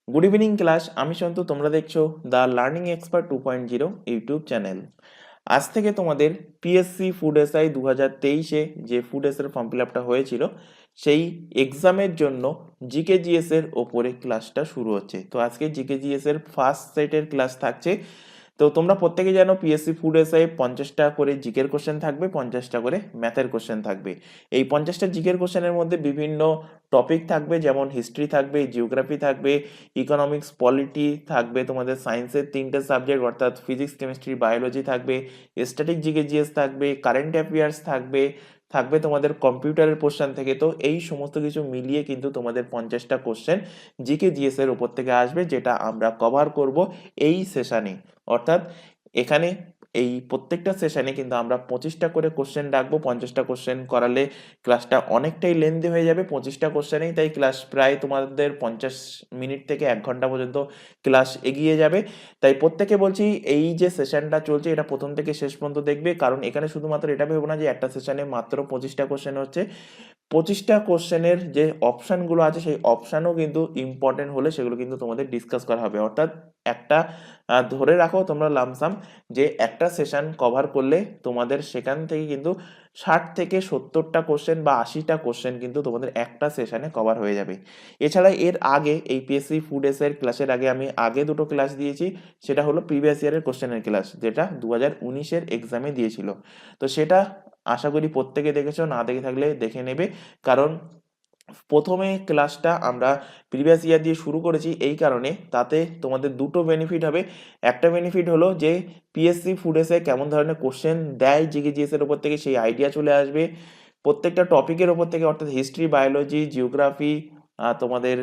Good evening class, আমি সন্তু। তোমরা দেখছো the learning expert 2.0 YouTube channel. আজ থেকে তোমাদের পিএসসি ফুড এসআই 2023-এ যে ফুড এসআই ফর্ম ফিল আপটা হয়েছিল সেই এক্সামের জন্য জিকে জিএস এর ওপরে ক্লাসটা শুরু হচ্ছে। তো আজকে জিকে জিএস এর ফার্স্ট সেটের ক্লাস থাকছে। তো তোমরা প্রত্যেকে জানো পিএসসি ফুড এসআই 50টা করে জিকের কোশ্চেন থাকবে, 50টা করে ম্যাথের কোশ্চেন থাকবে। এই 50টা জিকের কোশ্চেনের মধ্যে বিভিন্ন টপিক থাকবে, যেমন হিস্ট্রি থাকবে, জিওগ্রাফি থাকবে, ইকোনমিক্স, পলিটি থাকবে, তোমাদের সায়েন্সের 3টে সাবজেক্ট অর্থাৎ ফিজিক্স, কেমিস্ট্রি, বায়োলজি থাকবে, স্ট্যাটিক জিকে জিএস থাকবে, কারেন্ট অ্যাফেয়ার্স থাকবে, থাকবে তোমাদের কম্পিউটারের পোর্শন থেকে। তো এই সমস্ত কিছু মিলিয়ে কিন্তু তোমাদের 50টা কোশ্চেন জিকে জিএস এর উপর থেকে আসবে, যেটা আমরা কভার করব এই সেশনে। অর্থাৎ এখানে এই প্রত্যেকটা সেশনে কিন্তু আমরা 25টা করে কোশ্চেন রাখবো। 50টা কোশ্চেন করালে ক্লাসটা অনেকটাই লেন্দি হয়ে যাবে 25টা কোশ্চেনেই, তাই ক্লাস প্রায় তোমাদের 50 মিনিট থেকে 1 ঘন্টা পর্যন্ত ক্লাস এগিয়ে যাবে। তাই প্রত্যেকে বলছি, এই যে সেশনটা চলছে এটা প্রথম থেকে শেষ পর্যন্ত দেখবে, কারণ এখানে শুধুমাত্র এটা ভেবো না যে একটা সেশনে মাত্র 25টা কোশ্চেন হচ্ছে। 25টা কোশ্চেনের যে অপশানগুলো আছে সেই অপশানও কিন্তু ইম্পর্টেন্ট হলে সেগুলো কিন্তু তোমাদের ডিসকাস করা হবে। অর্থাৎ একটা ধরে রাখো তোমরা লামসাম যে একটা সেশন কভার করলে তোমাদের সেখান থেকে কিন্তু 60 থেকে 70টা কোশ্চেন বা 80টা কোশ্চেন কিন্তু তোমাদের একটা সেশনে কভার হয়ে যাবে। এছাড়া এর আগে এই পিএসসি ফুড এস এর ক্লাসের আগে আমি আগে দুটো ক্লাস দিয়েছি, সেটা হলো প্রিভিয়াস ইয়ারের কোশ্চেনের ক্লাস, যেটা 2019-এর এক্সামে দিয়েছিল। তো সেটা আশা করি প্রত্যেকে দেখেছো, না দেখে থাকলে দেখে নেবে। কারণ প্রথমে ক্লাসটা আমরা প্রিভিয়াস ইয়ার দিয়ে শুরু করেছি এই কারণে, তাতে তোমাদের দুটো বেনিফিট হবে। একটা বেনিফিট হলো যে পিএসসি ফুড এসে কেমন ধরনের কোশ্চেন দেয় জিকে জিএস এর উপর থেকে সেই আইডিয়া চলে আসবে। প্রত্যেকটা টপিকের উপর থেকে, অর্থাৎ হিস্ট্রি, বায়োলজি, জিওগ্রাফি, তোমাদের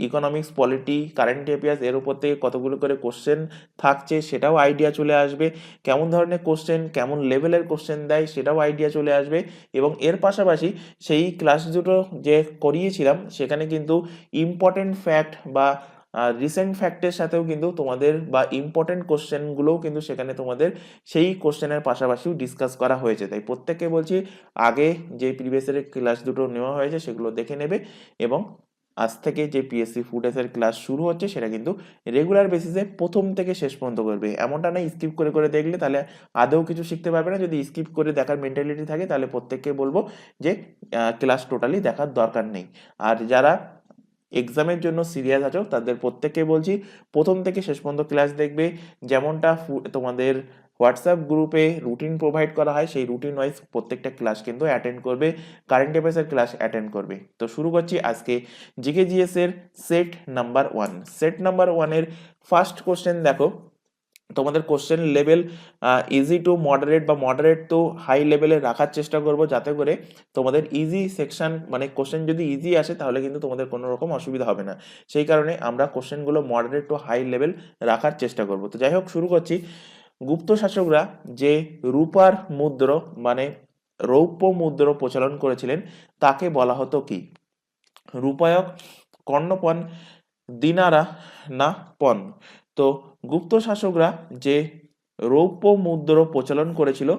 ইকোনমিক্স, পলিটি, কারেন্ট অ্যাফেয়ার্স এর উপর থেকে কতগুলো করে কোশ্চেন থাকছে সেটাও আইডিয়া চলে আসবে। কেমন ধরনের কোশ্চেন, কেমন লেভেলের কোশ্চেন দেয় সেটাও আইডিয়া চলে আসবে। এবং এর পাশাপাশি সেই ক্লাস দুটো যে করিয়েছিলাম সেখানে কিন্তু ইম্পর্টেন্ট ফ্যাক্ট বা রিসেন্ট ফ্যাক্টের সাথেও কিন্তু তোমাদের বা ইম্পর্টেন্ট কোশ্চেনগুলোও কিন্তু সেখানে তোমাদের সেই কোশ্চেনের পাশাপাশিও ডিসকাস করা হয়েছে। তাই প্রত্যেককে বলছি, আগে যে প্রিভিয়াস ইয়ারের ক্লাস দুটো নেওয়া হয়েছে সেগুলো দেখে নেবে, এবং আজ থেকে যে পিএসসি ফুড এসের ক্লাস শুরু হচ্ছে সেটা কিন্তু রেগুলার বেসিসে প্রথম থেকে শেষ পর্যন্ত করবে। এমনটা নয় স্কিপ করে করে দেখলে তাহলে আদৌ কিছু শিখতে পারবে না। যদি স্কিপ করে দেখার মেন্টালিটি থাকে তাহলে প্রত্যেককে বলবো যে ক্লাস টোটালি দেখার দরকার নেই। আর যারা এক্সামের জন্য সিরিয়াস আছো তাদের প্রত্যেককে বলছি প্রথম থেকে শেষ পর্যন্ত ক্লাস দেখবে। যেমনটা তোমাদের হোয়াটসঅ্যাপ গ্রুপে রুটিন প্রোভাইড করা হয় সেই রুটিন ওয়াইজ প্রত্যেকটা ক্লাস কিন্তু অ্যাটেন্ড করবে, কারেন্ট অ্যাফেয়ার্সের ক্লাস অ্যাটেন্ড করবে। তো শুরু করছি আজকে জিকে জিএস এর সেট নাম্বার 1। সেট নাম্বার 1 এর ফার্স্ট কোশ্চেন দেখো, তোমাদের question level easy to moderate বা মডারেট টু হাই লেভেলে রাখার চেষ্টা করব, যাতে করে তোমাদের ইজি সেকশন, মানে কোশ্চেন যদি ইজি আসে তাহলে কিন্তু তোমাদের কোনো রকম অসুবিধা হবে না। সেই কারণে আমরা কোশ্চেনগুলো মডারেট টু হাই লেভেল রাখার চেষ্টা করব। তো যাই হোক, শুরু করছি। গুপ্ত শাসকরা যে রূপার মুদ্র মানে রৌপ্য মুদ্র প্রচলন করেছিলেন তাকে বলা হতো কি? রূপায়ক, কর্ণপণ, দিনারা না পণ? তো গুপ্ত শাসকরা যে রৌপ্য মুদ্র প্রচলন করেছিল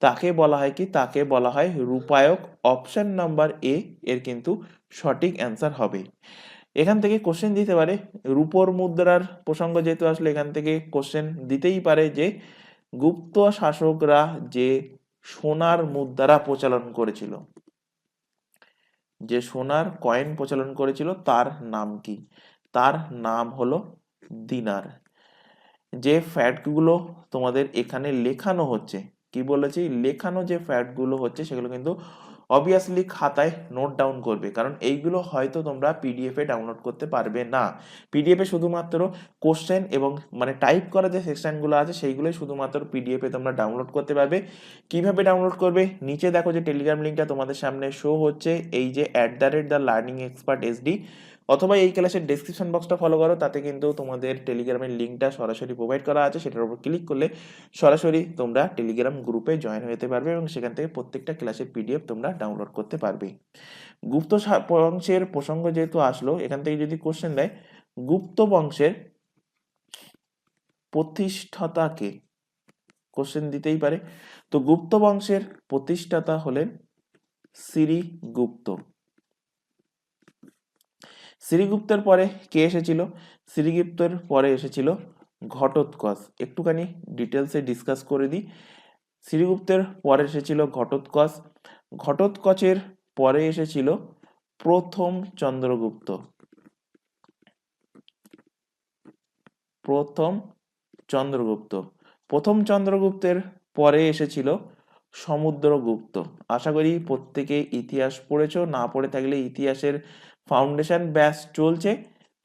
তাকে বলা হয় কি? তাকে বলা হয় রূপায়ক। অপশন নাম্বার এ এর কিন্তু সঠিক অ্যান্সার হবে। এখান থেকে কোশ্চেন দিতে পারে, রূপোর মুদ্রার প্রসঙ্গ যেহেতু আসলে এখান থেকে কোশ্চেন দিতেই পারে যে গুপ্ত শাসকরা যে সোনার মুদ্রা প্রচলন করেছিল, যে সোনার কয়েন প্রচলন করেছিল তার নাম কি? তার নাম হলো দিনার। যে ফ্যাক্টগুলো তোমাদের এখানে লেখানো হচ্ছে, কি বলেছি, লেখানো যে ফ্যাক্টগুলো হচ্ছে সেগুলো কিন্তু অবভিয়াসলি খাতায় নোট ডাউন করবে, কারণ এইগুলো হয়তো তোমরা পিডিএফ এ ডাউনলোড করতে পারবে না। পিডিএফ এ শুধুমাত্র কোশ্চেন এবং মানে টাইপ করা যে সেকশনগুলো আছে সেইগুলোই শুধুমাত্র পিডিএফ এ তোমরা ডাউনলোড করতে পারবে। কিভাবে ডাউনলোড করবে? নিচে দেখো যে টেলিগ্রাম লিঙ্কটা তোমাদের সামনে শো হচ্ছে, এই যে @দ্য লার্নিং এক্সপার্ট SD, অথবা এই ক্লাসের ডেসক্রিপশন বক্সটা ফলো করো, তাতে কিন্তু তোমাদের টেলিগ্রামের লিঙ্কটা সরাসরি প্রোভাইড করা আছে। সেটার উপর ক্লিক করলে সরাসরি তোমরা টেলিগ্রাম গ্রুপে জয়েন হতে পারবে এবং সেখান থেকে প্রত্যেকটা ক্লাসের পিডিএফ তোমরা ডাউনলোড করতে পারবে। গুপ্ত বংশের প্রসঙ্গ যেহেতু আসলো, এখান থেকে যদি কোশ্চেন দেয় গুপ্ত বংশের প্রতিষ্ঠাতাকে, কোশ্চেন দিতেই পারে। তো গুপ্ত বংশের প্রতিষ্ঠাতা হলেন শ্রীগুপ্ত। শ্রীগুপ্তের পরে কে এসেছিল? শ্রীগুপ্তের পরে এসেছিল ঘটোৎকচ। একটুখানি ডিটেলসে ডিসকাস করে দিই। শ্রীগুপ্তের পরে এসেছিল ঘটোৎকচ। ঘটোৎকচের পরে এসেছিল প্রথম চন্দ্রগুপ্ত। প্রথম চন্দ্রগুপ্ত প্রথম চন্দ্রগুপ্তের পরে এসেছিল সমুদ্রগুপ্ত। আশা করি প্রত্যেকে ইতিহাস পড়েছো, না পড়ে থাকলে ইতিহাসের ফাউন্ডেশন ব্যাচ চলছে,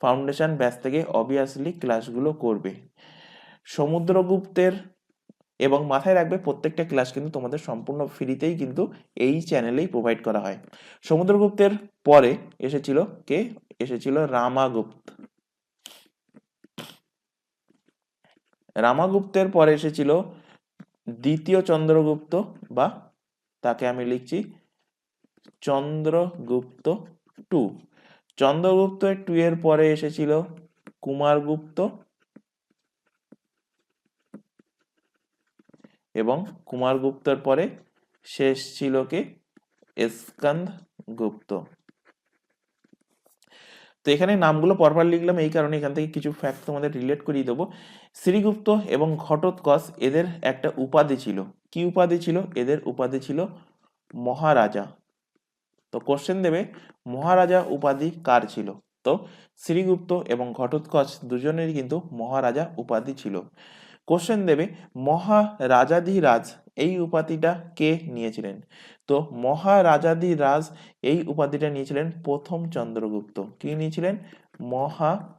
ফাউন্ডেশন ব্যাচ থেকে অবভিয়াসলি ক্লাসগুলো করবে। সমুদ্রগুপ্তের, এবং মাথায় রাখবে প্রত্যেকটা ক্লাস কিন্তু তোমাদের সম্পূর্ণ ফ্রিতেই কিন্তু এই চ্যানেলেই প্রোভাইড করা হয়। সমুদ্রগুপ্তের পরে এসেছিল কে? এসেছিল রামাগুপ্ত। রামাগুপ্তের পরে এসেছিল দ্বিতীয় চন্দ্রগুপ্ত, বা তাকে আমি লিখছি চন্দ্রগুপ্ত টু। চন্দ্রগুপ্ত 2 এর পরে এসেছিল কুমারগুপ্ত, এবং কুমারগুপ্তের পরে শেষ ছিল কে? স্কন্দগুপ্ত। তো এখানে নামগুলো পরপর লিখলাম এই কারণে, এখান থেকে কিছু ফ্যাক্ট তোমাদের রিলেট করিয়ে দেবো। শ্রীগুপ্ত এবং ঘটোৎকচ এদের একটা উপাধি ছিল। কি উপাধি ছিল? এদের উপাধি ছিল মহারাজা। তো কোশ্চেন দেবে মহারাজা উপাধি কার ছিল? তো শ্রীগুপ্ত এবং ঘটোৎকচ দুজনেরই কিন্তু মহারাজা উপাধি ছিল। কোশ্চেন দেবে মহারাজাধিরাজ এই উপাধিটা কে নিয়েছিলেন? তো মহারাজাধিরাজ এই উপাধিটা নিয়েছিলেন প্রথম চন্দ্রগুপ্ত। কি নিয়েছিলেন? মহারাজাধিরাজ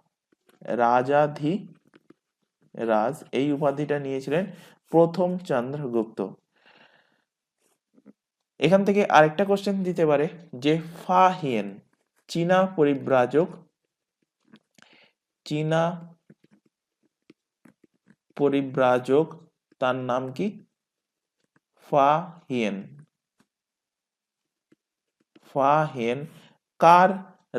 এই উপাধিটা নিয়েছিলেন প্রথম চন্দ্রগুপ্ত। এখান থেকে আরেকটা কোশ্চেন দিতে পারে যে ফা হিয়েন চীনা পরিব্রাজক, চীনা পরিব্রাজক তার নাম কি? ফা হিয়েন। ফা হিয়েন কার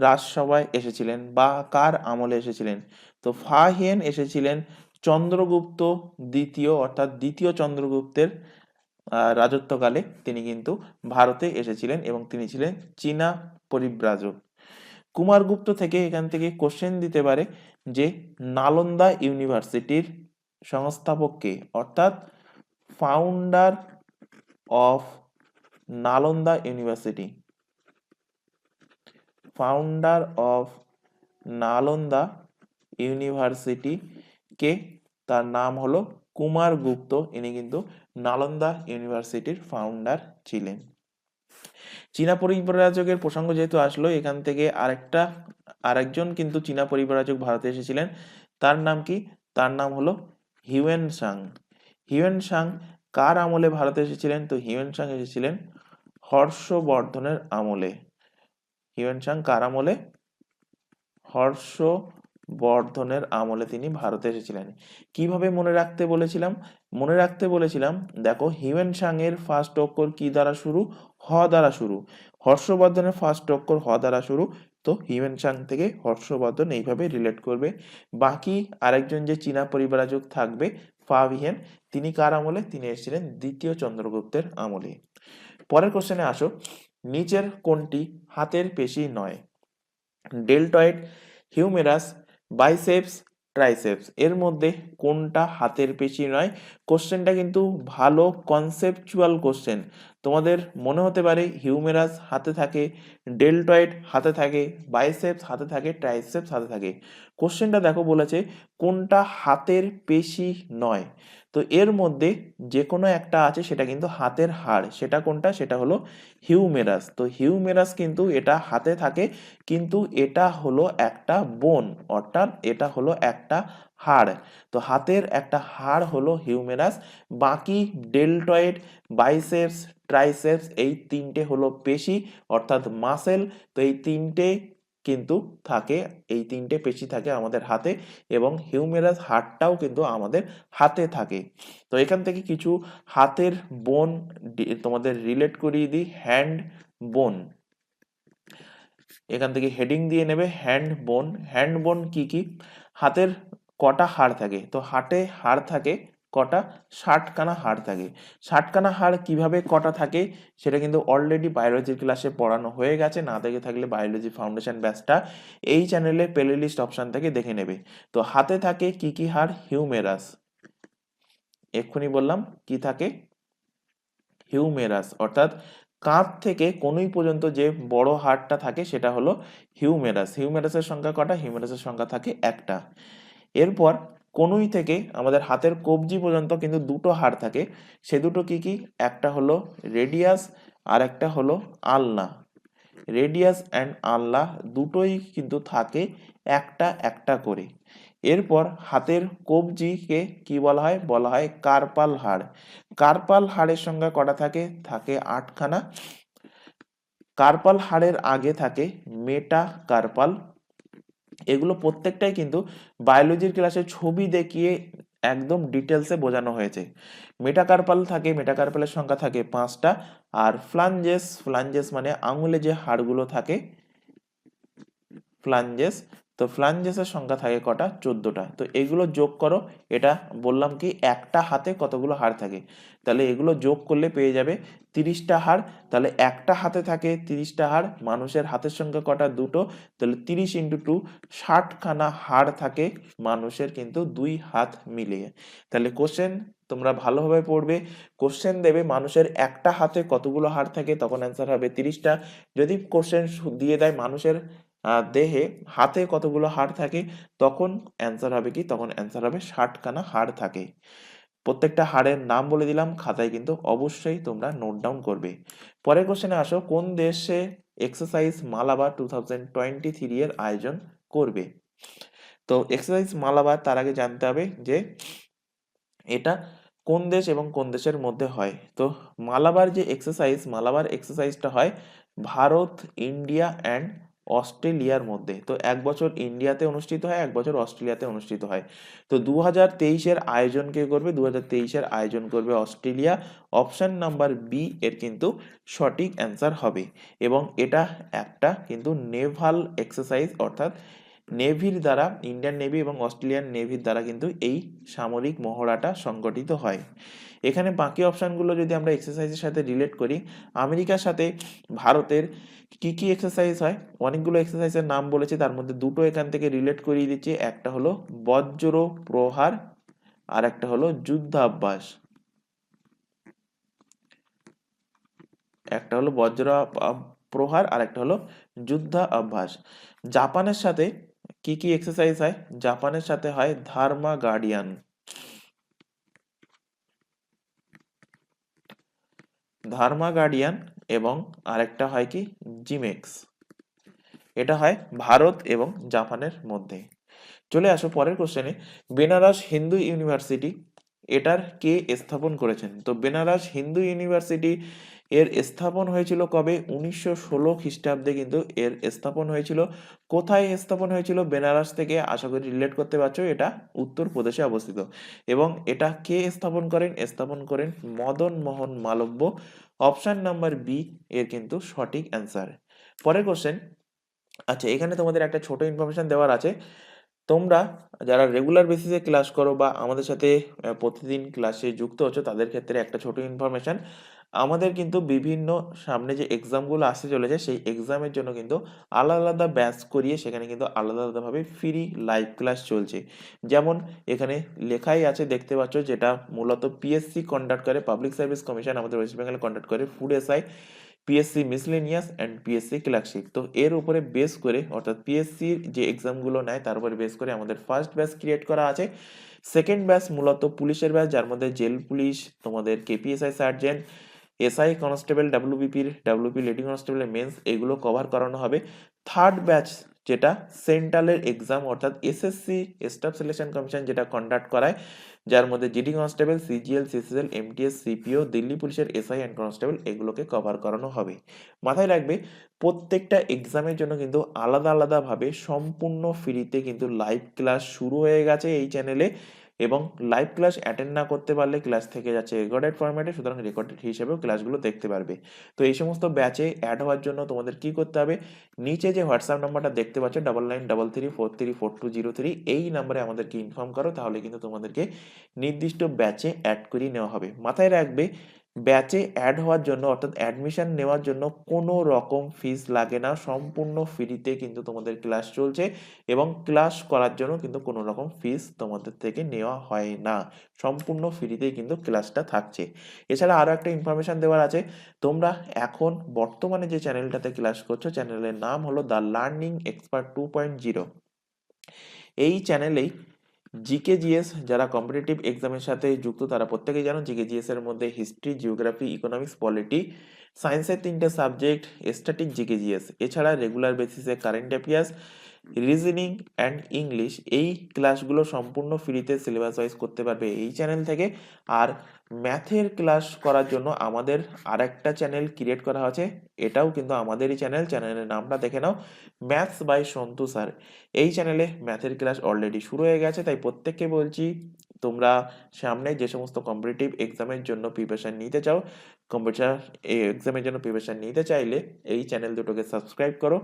রাজসভায় এসেছিলেন বা কার আমলে এসেছিলেন? তো ফা হিয়েন এসেছিলেন চন্দ্রগুপ্ত দ্বিতীয়, অর্থাৎ দ্বিতীয় চন্দ্রগুপ্তের রাজত্বকালে তিনি কিন্তু ভারতে এসেছিলেন এবং তিনি ছিলেন চীনা পরিব্রাজক। কুমারগুপ্ত থেকে এখান থেকে কোশ্চেন দিতে পারে যে নালন্দা ইউনিভার্সিটির সংস্থাপক কে? অর্থাৎ founder of Nalanda university. Founder of Nalanda university কে? তার নাম হলো কুমারগুপ্ত। ইনি কিন্তু নালন্দা ইউনিভার্সিটির ফাউন্ডার ছিলেন। চীনা পরিব্রাজকের প্রসঙ্গ যেহেতু আসলো, এখান থেকে আরেকজন কিন্তু চীনা পরিব্রাজক ভারতে এসেছিলেন। তার নাম কি? তার নাম হলো হিউয়েন সাং। হিউয়েন সাং কার আমলে ভারতে এসেছিলেন? তো হিউয়েন সাং এসেছিলেন হর্ষবর্ধনের আমলে। হিউয়েন সাং কার আমলে? হর্ষবর্ধনের আমলে তিনি ভারতে এসেছিলেন। কিভাবে মনে রাখতে বলেছিলাম? মনে রাখতে বলেছিলাম, দেখো হিউয়েন সাং এর ফার্স্ট অক্ষর কি দ্বারা শুরু? হ দ্বারা শুরু। হর্ষবর্ধনের ফার্স্ট অক্ষর হ দ্বারা শুরু। তো হিউয়েন সাং থেকে হর্ষবর্ধন এইভাবে রিলেট করবে। বাকি আরেকজন যে চীনা পরিব্রাজক থাকবে ফা হিয়েন, তিনি কার আমলে? তিনি এসেছিলেন দ্বিতীয় চন্দ্রগুপ্তের আমলে। পরের কোশ্চেনে আসো, নিচের কোনটি হাতের পেশি নয়? ডেলটয়েড, হিউমেরাস, বাইসেপস, ট্রাইসেপস এর মধ্যে কোনটা হাতের পেশি নয়? কোশ্চেনটা কিন্তু ভালো কনসেপচুয়াল কোশ্চেন। তোমাদের মনে হতে পারে হিউমেরাস হাতে থাকে, ডেলটয়েড হাতে থাকে, বাইসেপস হাতে থাকে, ট্রাইসেপস হাতে থাকে। কোশ্চেনটা দেখো বলেছে কোনটা হাতের পেশি নয়। তো এর মধ্যে যে কোনো একটা আছে, সেটা কিন্তু হাতের হাড়। সেটা কোনটা? সেটা হলো হিউমেরাস। তো হিউমেরাস কিন্তু এটা হাতে থাকে, কিন্তু এটা হলো একটা বোন, অর্থাৎ এটা হলো একটা হাড়। তো হাতের একটা হাড় হলো হিউমেরাস। বাকি ডেলটয়েড, বাইসেপস, ট্রাইসেপস এই তিনটে হলো পেশি, অর্থাৎ মাসেল। তো এই তিনটে কিন্তু থাকে, এই তিনটে পেশি থাকে আমাদের হাতে, এবং হিউমেরাস হাড়টাও কিন্তু আমাদের হাতে থাকে। তো এখান থেকে কিছু হাতের বোন তোমাদের রিলেট করিয়ে দিই। হ্যান্ড বোন, এখান থেকে হেডিং দিয়ে নেবে হ্যান্ড বোন। হ্যান্ড বোন কি কি? হাতের কটা হাড় থাকে? তো হাতে হাড় থাকে কটা 60খানা হাড় থাকে। 60খানা হাড় কিভাবে কটা থাকে সেটা কিন্তু অলরেডি বায়োলজির ক্লাসে পড়ানো হয়ে গেছে, না দেখে থাকলে বায়োলজি ফাউন্ডেশন ব্যাচটা এই চ্যানেলে প্লেলিস্ট অপশন থেকে দেখে নেবে। তো হাতে থাকে কি কি হাড়? হিউমেরাস, এক্ষুনি বললাম কি থাকে, হিউমেরাস, অর্থাৎ কাঁধ থেকে কনুই পর্যন্ত যে বড় হাড়টা থাকে সেটা হলো হিউমেরাস। হিউমেরাসের সংখ্যা কটা? হিউমেরাসের সংখ্যা থাকে একটা। এরপর কনুই থেকে আমাদের হাতের কবজি পর্যন্ত কিন্তু দুটো হাড় থাকে, সে দুটো কি কি? একটা হলো রেডিয়াস আর একটা হলো আলনা। রেডিয়াস অ্যান্ড আলনা দুটোই কিন্তু থাকে একটা একটা করে। এরপর হাতের কবজিকে কি বলা হয়? বলা হয় কার্পাল হাড়। কার্পাল হাড়ের সংখ্যা কটা থাকে? থাকে 8খানা। কার্পাল হাড়ের আগে থাকে মেটা কার্পাল। এগুলো প্রত্যেকটাই কিন্তু বায়োলজির ক্লাসে ছবি দেখিয়ে একদম ডিটেলসে বোঝানো হয়েছে। মেটাকার্পাল থাকে, মেটাকার্পালের সংখ্যা থাকে 5টা। আর ফ্লাঞ্জেস, ফ্লাঞ্জেস মানে আঙুলে যে হাড়গুলো থাকে, ফ্লাঞ্জেস, তো ফ্লাঞ্জেসের সংখ্যা থাকে কটা? 14টা। তো এগুলো যোগ করো, এটা বললাম কি একটা হাতে কতগুলো হাড় থাকে, তাহলে এগুলো যোগ করলে পেয়ে যাবে 30টা হাড়। তাহলে একটা হাতে থাকে 30টা হাড়, মানুষের হাতের সংখ্যা কটা? দুটো, তাহলে 30 ইন্টু 2, 60খানা হাড় থাকে মানুষের কিন্তু 2 হাত মিলিয়ে। তাহলে কোশ্চেন তোমরা ভালোভাবে পড়বে, কোশ্চেন দেবে মানুষের একটা হাতে কতগুলো হাড় থাকে, তখন অ্যান্সার হবে 30টা। যদি কোশ্চেন দিয়ে দেয় মানুষের দেহে হাতে কতগুলো হাড় থাকে, তখন অ্যান্সার হবে কি? তখন অ্যান্সার হবে 60খানা হাড় থাকে। প্রত্যেকটা হাড়ের নাম বলে দিলাম, খাতায় কিন্তু অবশ্যই তোমরা নোট ডাউন করবে। পরের কোশ্চেনে আসো, কোন দেশে এক্সারসাইজ মালাবার 2023 এর আয়োজন করবে? তো এক্সারসাইজ মালাবার তার আগে জানতে হবে যে এটা কোন দেশ এবং কোন দেশের মধ্যে হয়। তো মালাবার যে এক্সারসাইজ, মালাবার এক্সারসাইজটা হয় ভারত, ইন্ডিয়া অ্যান্ড অস্ট্রেলিয়ার মধ্যে। তো এক বছর ইন্ডিয়াতে অনুষ্ঠিত হয়, এক বছর অস্ট্রেলিয়াতে অনুষ্ঠিত হয়। তো 2023-এর আয়োজন কে করবে? 2023-এর আয়োজন করবে অস্ট্রেলিয়া। অপশন নাম্বার বি এর কিন্তু সঠিক অ্যান্সার হবে। এবং এটা একটা কিন্তু নেভাল এক্সারসাইজ, অর্থাৎ নেভির দ্বারা, ইন্ডিয়ান নেভি এবং অস্ট্রেলিয়ান নেভির দ্বারা কিন্তু এই সামরিক মহড়াটা সংগঠিত হয়। এখানে বাকি অপশনগুলো যদি আমরা এক্সারসাইজের সাথে রিলেট করি, আমেরিকার সাথে ভারতের কি কি এক্সারসাইজ হয়, অনেকগুলো এক্সারসাইজের নাম বলেছি, তার মধ্যে দুটো এখান থেকে রিলেট করিয়ে দিচ্ছি। একটা হলো বজ্র প্রহার আর একটা হলো যুদ্ধাভ্যাস। একটা হলো বজ্র প্রহার আর একটা হলো যুদ্ধাভ্যাস। জাপানের সাথে কি কি এক্সারসাইজ হয়? জাপানের সাথে হয় ধার্মা গার্ডিয়ান, ধার্মা গার্ডিয়ান, এবং আরেকটা হয় কি? জিমেক্স। এটা হয় ভারত এবং জাপানের মধ্যে। চলে আসো পরের কোশ্চেনে, বেনারস হিন্দু ইউনিভার্সিটি এটার কে স্থাপন করেছেন? তো বেনারস হিন্দু ইউনিভার্সিটি এর স্থাপন হয়েছিল কবে? 1916 খ্রিস্টাব্দে কিন্তু এর স্থাপন হয়েছিল। কোথায় স্থাপন হয়েছিল? বেনারস থেকে, আশা করি রিলেট করতে পারছো, এটা উত্তরপ্রদেশে অবস্থিত। এবং এটা কে স্থাপন করেন? স্থাপন করেন Madan Mohan Malviya. Option number B এর কিন্তু সঠিক অ্যান্সার। পরের কোশ্চেন, আচ্ছা এখানে তোমাদের একটা ছোট ইনফরমেশন দেওয়ার আছে। তোমরা যারা রেগুলার বেসিসে ক্লাস করো বা আমাদের সাথে প্রতিদিন ক্লাসে যুক্ত হচ্ছ, তাদের ক্ষেত্রে একটা ছোট ইনফরমেশন, আমাদের কিন্তু বিভিন্ন সামনে যে এক্সামগুলো আসতে চলেছে সেই এক্সামের জন্য কিন্তু আলাদা আলাদা ব্যাচ করিয়ে সেখানে কিন্তু আলাদা আলাদাভাবে ফ্রি লাইভ ক্লাস চলছে। যেমন এখানে লেখাই আছে, দেখতে পাচ্ছ, যেটা মূলত পিএসসি কন্ডাক্ট করে, পাবলিক সার্ভিস কমিশন আমাদের ওয়েস্ট বেঙ্গলে কন্ডাক্ট করে, food SI, PSC miscellaneous and PSC clerkship. তো এর উপরে বেস করে, অর্থাৎ পিএসসির যে এক্সামগুলো নেয় তার উপরে বেস করে আমাদের ফার্স্ট ব্যাচ ক্রিয়েট করা আছে। সেকেন্ড ব্যাচ মূলত পুলিশের ব্যাচ, যার মধ্যে জেল পুলিশ, তোমাদের KPSI sergeant, SI constable, WP lady constable mains, এগুলো কভার করানো হবে। থার্ড ব্যাচ যেটা সেন্ট্রালের এক্সাম, অর্থাৎ এসএসসি স্টাফ সিলেকশন কমিশন যেটা কন্ডাক্ট করায়, যার মধ্যে GD constable, CGL, CCL, MTS, CPO, Delhi পুলিশের এসআই অ্যান্ড কনস্টেবল, এগুলোকে কভার করানো হবে। মাথায় রাখবে প্রত্যেকটা এক্সামের জন্য কিন্তু আলাদা আলাদাভাবে সম্পূর্ণ ফ্রিতে কিন্তু লাইভ ক্লাস শুরু হয়ে গেছে এই চ্যানেলে। এবং লাইভ ক্লাস অ্যাটেন্ড না করতে পারলে ক্লাস থেকে যাচ্ছে রেকর্ডেড ফরম্যাটে, সুতরাং রেকর্ডেড হিসেবেও ক্লাসগুলো দেখতে পারবে। তো এই সমস্ত ব্যাচে অ্যাড হওয়ার জন্য তোমাদের কি করতে হবে, নিচে যে হোয়াটসঅ্যাপ নাম্বারটা দেখতে পাচ্ছ 9933434303, এই নাম্বারে আমাদেরকে ইনফর্ম করো, তাহলে কিন্তু তোমাদেরকে নির্দিষ্ট ব্যাচে অ্যাড করিয়ে নেওয়া হবে। মাথায় রাখবে, ব্যাচে অ্যাড হওয়ার জন্য অর্থাৎ অ্যাডমিশন নেওয়ার জন্য কোনো রকম ফিস লাগে না, সম্পূর্ণ ফ্রিতে কিন্তু তোমাদের ক্লাস চলছে এবং ক্লাস করার জন্য কিন্তু কোনো রকম ফিস তোমাদের থেকে নেওয়া হয় না, সম্পূর্ণ ফ্রিতেই কিন্তু ক্লাসটা থাকছে। এছাড়া আরও একটা ইনফরমেশন দেওয়ার আছে, তোমরা এখন বর্তমানে যে চ্যানেলটাতে ক্লাস করছো, চ্যানেলের নাম হলো দ্য লার্নিং এক্সপার্ট 2.0। এই চ্যানেলেই জিকে জিএস যারা কম্পিটিটিভ এক্সামের সাথে যুক্ত তারা প্রত্যেকেই জানো, জিকে জিএস এর মধ্যে হিস্ট্রি, জিওগ্রাফি, ইকোনমিক্স, পলিটি, সায়েন্সের 3টে সাবজেক্ট, স্ট্যাটিক, জিকে জিএস, এছাড়া রেগুলার বেসিসে current affairs, reasoning and English, এই ক্লাসগুলো সম্পূর্ণ ফ্রিতে সিলেবাস ওয়াইজ করতে পারবে এই চ্যানেল থেকে। আর ম্যাথের ক্লাস করার জন্য আমাদের আরেকটা চ্যানেল ক্রিয়েট করা হয়েছে, এটাও কিন্তু আমাদেরই চ্যানেল, চ্যানেলের নামটা দেখে নাও, ম্যাথস বাই সন্তু স্যার। এই চ্যানেলে ম্যাথের ক্লাস অলরেডি শুরু হয়ে গেছে, তাই প্রত্যেককে বলছি তোমরা সামনে যে সমস্ত কম্পিটিটিভ এক্সামের জন্য প্রিপারেশন নিতে চাও, কম্পিটিশন এক্সামের জন্য প্রিপারেশন নিতে চাইলে এই চ্যানেল দুটোকে সাবস্ক্রাইব করো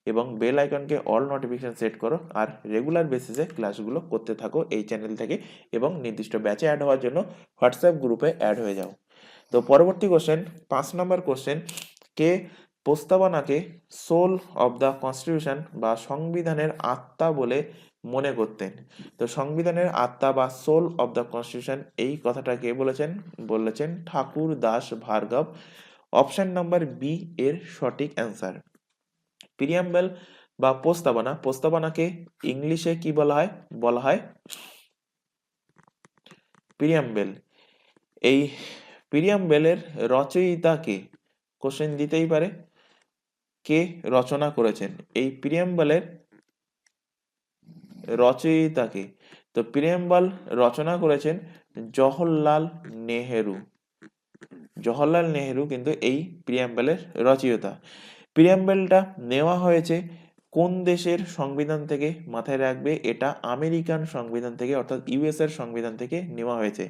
এবং বেল আইকনকে অল নোটিফিকেশন সেট করো, আর রেগুলার বেসিসে ক্লাসগুলো করতে থাকো এই চ্যানেল থেকে, এবং নির্দিষ্ট ব্যাচে অ্যাড হওয়ার জন্য হোয়াটসঅ্যাপ গ্রুপে অ্যাড হয়ে যাও। তো পরবর্তী কোশ্চেন, 5 নম্বর কোশ্চেন, কে প্রস্তাবনাকে সোল অব দ্য কনস্টিটিউশন বা সংবিধানের আত্মা বলে মনে করতেন? তো সংবিধানের আত্মা বা সোল অব দ্য কনস্টিটিউশন, এই কথাটা কে বলেছেন ঠাকুর দাস ভার্গব। অপশন নাম্বার বি এর সঠিক অ্যান্সার। প্রিয়াম্বেল বা প্রস্তাবনা, প্রস্তাবনাকে ইংলিশে কি বলা হয় প্রিয়াম্বেল। এই প্রিয়াম্বেলের রচয়িতা কে? কোশ্চেন দিতেই পারে, কে রচনা করেছেন এই প্রিয়াম্বেলের রচয়িতা কে? তো প্রিয়াম্বল রচনা করেছেন জওহরলাল নেহেরু। জওহরলাল নেহেরু কিন্তু এই প্রিয়াম্বেলের রচয়িতা। প্রিয়াম্বেলটা নেওয়া হয়েছে কোন দেশের সংবিধান থেকে? মাথায় রাখবে, এটা আমেরিকান সংবিধান থেকে, অর্থাৎ ইউএস এর সংবিধান থেকে নেওয়া হয়েছে।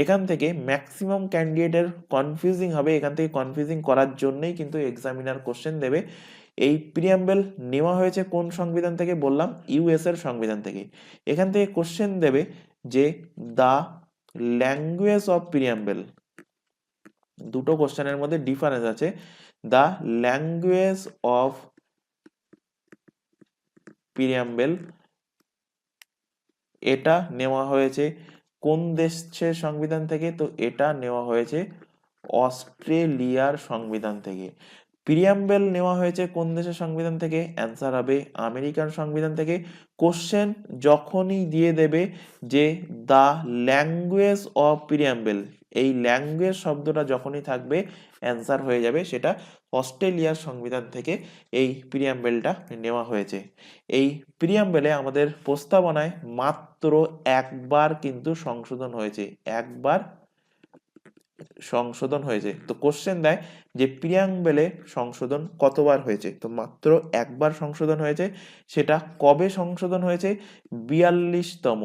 এখান থেকে ম্যাক্সিমাম ক্যান্ডিডেটের কনফিউজিং হবে, এখান থেকে কনফিউজিং করার জন্যই কিন্তু এক্সামিনার কোশ্চেন দেবে। এই প্রিয়াম্বেল নেওয়া হয়েছে কোন সংবিধান থেকে? বললাম ইউএস এর সংবিধান থেকে। এখান থেকে কোশ্চেন দেবে যে দ্য ল্যাঙ্গুয়েজ অফ প্রিয়াম্বেল, দুটো কোশ্চেনের মধ্যে ডিফারেন্স আছে। দ্য ল্যাঙ্গুয়েজ অফ প্রিয়াম্বেল, এটা নেওয়া হয়েছে কোন দেশের সংবিধান থেকে? তো এটা নেওয়া হয়েছে অস্ট্রেলিয়ার সংবিধান থেকে। প্রিয়াম্বেল নেওয়া হয়েছে কোন দেশের সংবিধান থেকে? অ্যান্সার হবে আমেরিকান সংবিধান থেকে। কোশ্চেন যখনই দিয়ে দেবে যে দ্য ল্যাঙ্গুয়েজ অফ প্রিয়াম্বেল, এই ল্যাঙ্গুয়েজ শব্দটা যখনই থাকবে অ্যান্সার হয়ে যাবে সেটা অস্ট্রেলিয়ার সংবিধান থেকে এই প্রিয়াম্বেলটা নেওয়া হয়েছে। এই প্রিয়াম্বেলে আমাদের প্রস্তাবনায় মাত্র একবার কিন্তু সংশোধন হয়েছে, একবার সংশোধন হয়েছে। তো কোশ্চেন দেয় যে প্রিয়াম্বেলে সংশোধন কতবার হয়েছে? তো মাত্র একবার সংশোধন হয়েছে। সেটা কবে সংশোধন হয়েছে? 42তম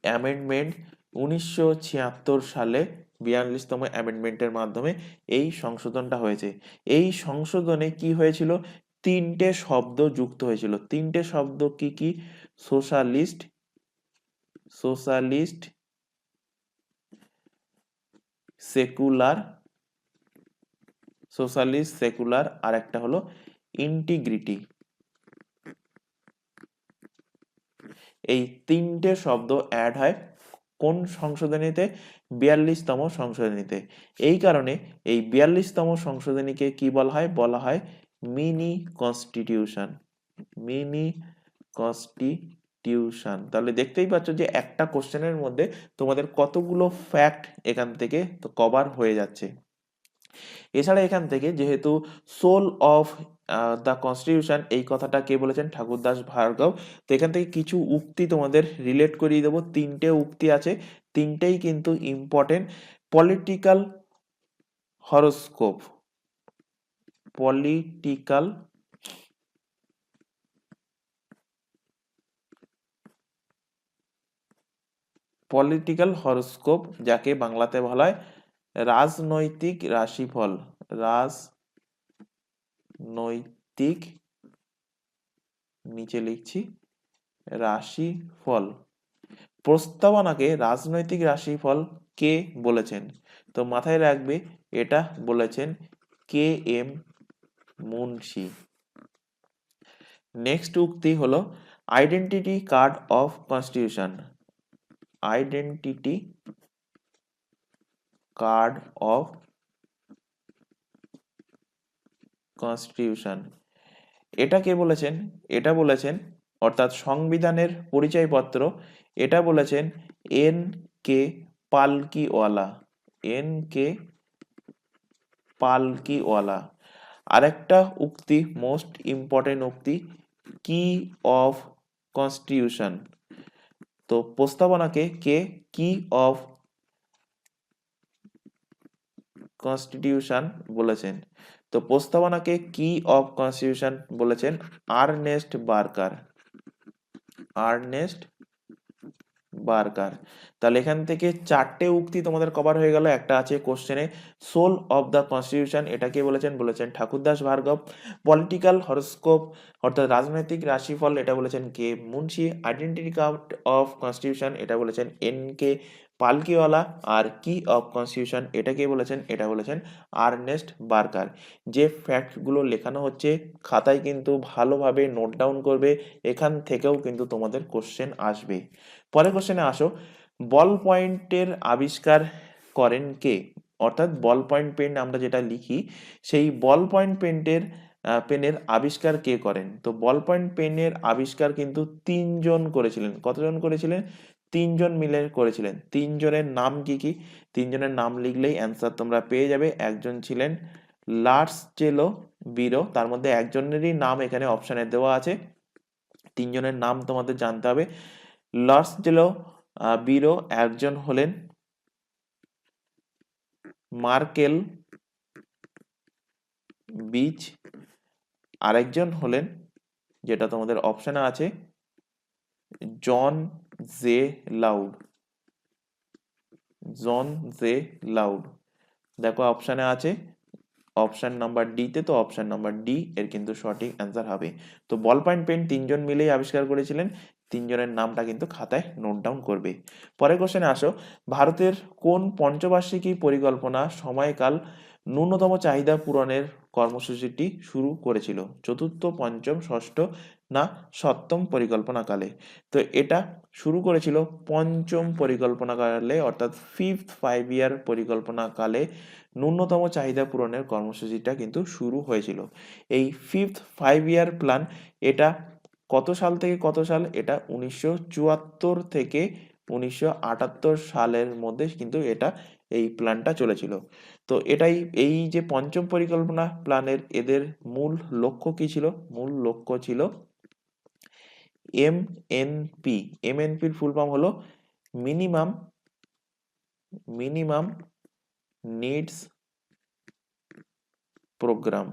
অ্যামেন্ডমেন্ট 1976 সালে 42তম অ্যামেন্ডমেন্টের মাধ্যমে এই সংশোধনটা হয়েছে। এই সংশোধনে কি হয়েছিল? 3টে শব্দ যুক্ত হয়েছিল। 3টে শব্দ কি কি? Socialist, socialist, secular, socialist secular, আর একটা হলো ইন্টিগ্রিটি। এই 3টে শব্দ অ্যাড হয় কোন সংশোধনীতে? 42তম সংশোধনীতে। এই কারণে এই 42তম সংশোধনীকে কি বলা হয়? বলা হয় মিনি কনস্টিটিউশন, মিনি কনস্টিটিউশন। তাহলে দেখতেই পাচ্ছ যে একটা কোশ্চেনের মধ্যে তোমাদের কতগুলো ফ্যাক্ট এখান থেকে তো কভার হয়ে যাচ্ছে। এছাড়া এখান থেকে যেহেতু সোল অফ দ্য কনস্টিটিউশন, এই কথাটা কে বলেছেন? ঠাকুরদাস ভার্গব। তো এখান থেকে কিছু উক্তি তোমাদের রিলেট করিয়ে দেবো। 3টে উক্তি আছে, 3টেই কিন্তু important. Political horoscope, political political horoscope, যাকে বাংলাতে বলা হয় রাজনৈতিক রাশিফল। রাজনৈতিক, নিচে লিখছি রাশিফল। প্রস্তাবনাকে রাজনৈতিক রাশিফল কে বলেছেন? তো মাথায় রাখবে এটা বলেছেন কে এম মুন্সি। নেক্সট উক্তি হলো identity card of constitution. Identity card of constitution, এটা কে বলেছেন? এটা বলেছেন, অর্থাৎ সংবিধানের পরিচয়পত্র, এটা বলেছেন N K Palkhivala. N K Palkhivala. আরেকটা উক্তি, মোস্ট ইম্পর্টেন্ট উক্তি, কি অফ কনস্টিটিউশন। তো প্রস্তাবনাকে কে কি অফ কনস্টিটিউশন বলেছেন? তো প্রস্তাবনাকে কি অফ কনস্টিটিউশন বলেছেন আর্নেস্ট বার্কার। Ernest Barker. তাহলে এখান থেকে চারটে উক্তি তোমাদের কভার হয়ে গেল। একটা আছে কোশ্চেনে, সোল অফ দ্য কনস্টিটিউশন, এটা কে বলেছেন? বলেছেন ঠাকুরদাস ভার্গব। পলিটিক্যাল হরোস্কোপ, অর্থাৎ রাজনৈতিক রাশিফল, এটা বলেছেন কে Munshi. Identity card of constitution, এটা বলেছেন এন কে পালকিওয়ালা। আর কি অফ কনস্টিটিউশন, এটা কে বলেছেন? এটা বলেছেন আর্নেস্ট বার্কার। যে ফ্যাক্টগুলো লেখানো হচ্ছে খাতায় কিন্তু ভালোভাবে নোট ডাউন করবে, এখান থেকেও কিন্তু তোমাদের কোশ্চেন আসবে। পরের কোশ্চেনে আসো, বল পয়েন্টের আবিষ্কার করেন কে? অর্থাৎ বল পয়েন্ট পেন আমরা যেটা লিখি, সেই বল পয়েন্ট পেনের আবিষ্কার কে করেন? তো বল পয়েন্ট পেনের আবিষ্কার কিন্তু তিনজন করেছিলেন। কতজন করেছিলেন? তিনজন মিলে করেছিলেন। তিনজনের নাম কি কি? তিনজনের নাম লিখলেই অ্যান্সার তোমরা পেয়ে যাবে। একজন ছিলেন লার্সচেলো বিরো, তার মধ্যে একজনেরই নাম এখানে অপশনে দেওয়া আছে। তিনজনের নাম তোমাদের জানতে হবে। লার্সচেলো বিরো, একজন হলেন মার্কেল বিচ, আরেকজন হলেন, যেটা তোমাদের অপশনে আছে, John J Loud. John J Loud, দেখো অপশনে আছে অপশন নাম্বার ডি তে, তো অপশন নাম্বার ডি এর কিন্তু সঠিক অ্যান্সার হবে। তো বল পয়েন্ট পেন তিনজন মিলেই আবিষ্কার করেছিলেন, তিনজনের নামটা কিন্তু খাতায় নোট ডাউন করবে। পরের কোশ্চেনে আসো, ভারতের কোন পঞ্চবার্ষিকী পরিকল্পনা সময়কাল ন্যূনতম চাহিদা পূরণের কর্মসূচিটি শুরু করেছিল? চতুর্থ, পঞ্চম, ষষ্ঠ না সপ্তম পরিকল্পনাকালে? তো এটা শুরু করেছিল পঞ্চম পরিকল্পনাকালে, অর্থাৎ ফিফথ 5 ইয়ার পরিকল্পনাকালে ন্যূনতম চাহিদা পূরণের কর্মসূচিটা কিন্তু শুরু হয়েছিল। এই ফিফথ 5 ইয়ার প্ল্যান, এটা কত সাল থেকে কত সাল? এটা 1974 থেকে 1978 সালের মধ্যে কিন্তু এটা এই প্ল্যানটা চলেছিল। তো এটাই, এই যে পঞ্চম পরিকল্পনা প্ল্যানের এদের মূল লক্ষ্য কি ছিল? মূল লক্ষ্য ছিল MNP। MNPর ফুল ফর্ম হলো মিনিমাম নিডস প্রোগ্রাম।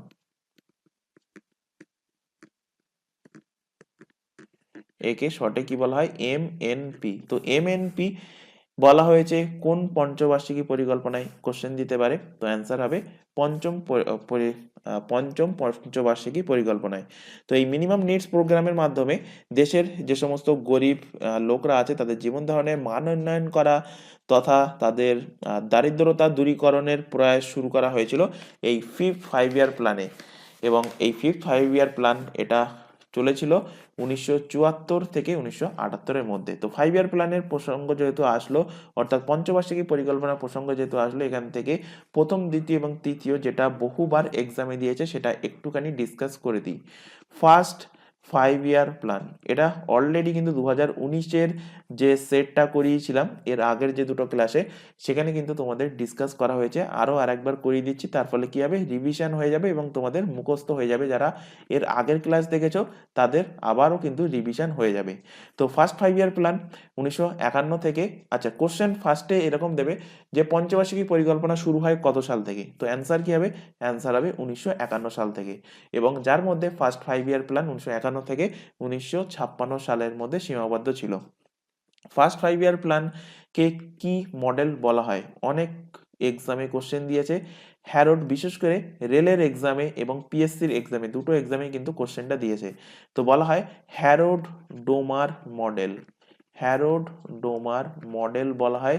একে শর্টে কি বলা হয়? MNP। তো MNP বলা হয়েছে কোন পঞ্চবার্ষিকী পরিকল্পনায়? কোশ্চেন দিতে পারে, তো অ্যান্সার হবে পঞ্চম পঞ্চবার্ষিকী পরিকল্পনায়। তো এই মিনিমাম নিডস প্রোগ্রামের মাধ্যমে দেশের যে সমস্ত গরিব লোকরা আছে তাদের জীবন ধারণের মান উন্নয়ন করা তথা তাদের দারিদ্রতা দূরীকরণের প্রয়াস শুরু করা হয়েছিল এই ফিফথ 5 ইয়ার প্ল্যানে। এবং এই ফিফথ 5 ইয়ার প্ল্যান এটা চলেছিল 1974 থেকে 1978 মধ্যে। তো 5 ইয়ার প্ল্যানের প্রসঙ্গ যেহেতু আসলো, অর্থাৎ পঞ্চবার্ষিকী পরিকল্পনার প্রসঙ্গ যেহেতু আসলো, এখান থেকে প্রথম, দ্বিতীয় এবং তৃতীয় যেটা বহুবার এক্সামে দিয়েছে সেটা একটুখানি ডিসকাস করে দিই। ফার্স্ট 5 ইয়ার প্ল্যান, এটা অলরেডি কিন্তু 2019-এর যে সেটটা করিয়েছিলাম এর আগের যে দুটো ক্লাসে, সেখানে কিন্তু তোমাদের ডিসকাস করা হয়েছে। আরও আরেকবার করিয়ে দিচ্ছি, তার ফলে কি হবে? রিভিশন হয়ে যাবে এবং তোমাদের মুখস্থ হয়ে যাবে। যারা এর আগের ক্লাস দেখেছো তাদের আবারও কিন্তু রিভিশন হয়ে যাবে। তো ফার্স্ট 5 ইয়ার প্ল্যান 1951 থেকে, আচ্ছা কোশ্চেন ফার্স্টে এরকম দেবে যে পঞ্চবার্ষিকী পরিকল্পনা শুরু হয় কত সাল থেকে? তো অ্যান্সার কি হবে? অ্যান্সার হবে 1951 সাল থেকে। এবং যার মধ্যে ফার্স্ট 5 ইয়ার প্ল্যান 1951 থেকে 1956 সালের মধ্যে সীমাবদ্ধ ছিল। ফার্স্ট 5 ইয়ার প্ল্যানকে কি মডেল বলা হয়? অনেক এক্সামে কোশ্চেন দিয়েছে, হ্যারোড, বিশেষ করে রেলের এক্সামে এবং পিএসসির এক্সামে, দুটো এক্সামে কিন্তু কোশ্চেনটা দিয়েছে। তো বলা হয় হ্যারোড ডোমার মডেল। হ্যারোড ডোমার মডেল বলা হয়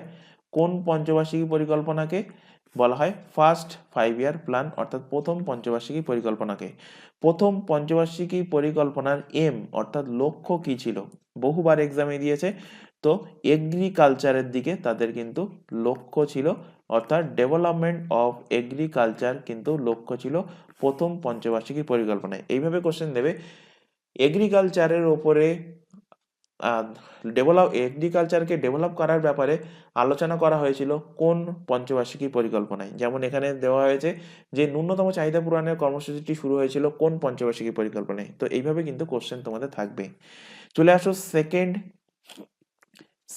কোন পঞ্চবার্ষিকী পরিকল্পনাকে? বলা হয় ফার্স্ট 5 ইয়ার প্ল্যান, অর্থাৎ প্রথম পঞ্চবার্ষিকী পরিকল্পনাকে। প্রথম পঞ্চবার্ষিকী পরিকল্পনার এম অর্থাৎ লক্ষ্য কি ছিল? বহুবার এক্সামে দিয়েছে। তো এগ্রিকালচারের দিকে তাদের কিন্তু লক্ষ্য ছিল, অর্থাৎ ডেভেলপমেন্ট অফ এগ্রিকালচার কিন্তু লক্ষ্য ছিল প্রথম পঞ্চবার্ষিকী পরিকল্পনায়। এইভাবে কোশ্চেন দেবে, এগ্রিকালচারের ওপরে এগ্রিকালচারকে ডেভেলপ করার ব্যাপারে আলোচনা করা হয়েছিল কোন পঞ্চবার্ষিকী পরিকল্পনায়? যেমন এখানে দেওয়া হয়েছে যে ন্যূনতম চাহিদা পূরণের কর্মসূচিটি শুরু হয়েছিল কোন পঞ্চবার্ষিকী পরিকল্পনায়? তো এইভাবে কিন্তু কোশ্চেন তোমাদের থাকবে। চলে আসো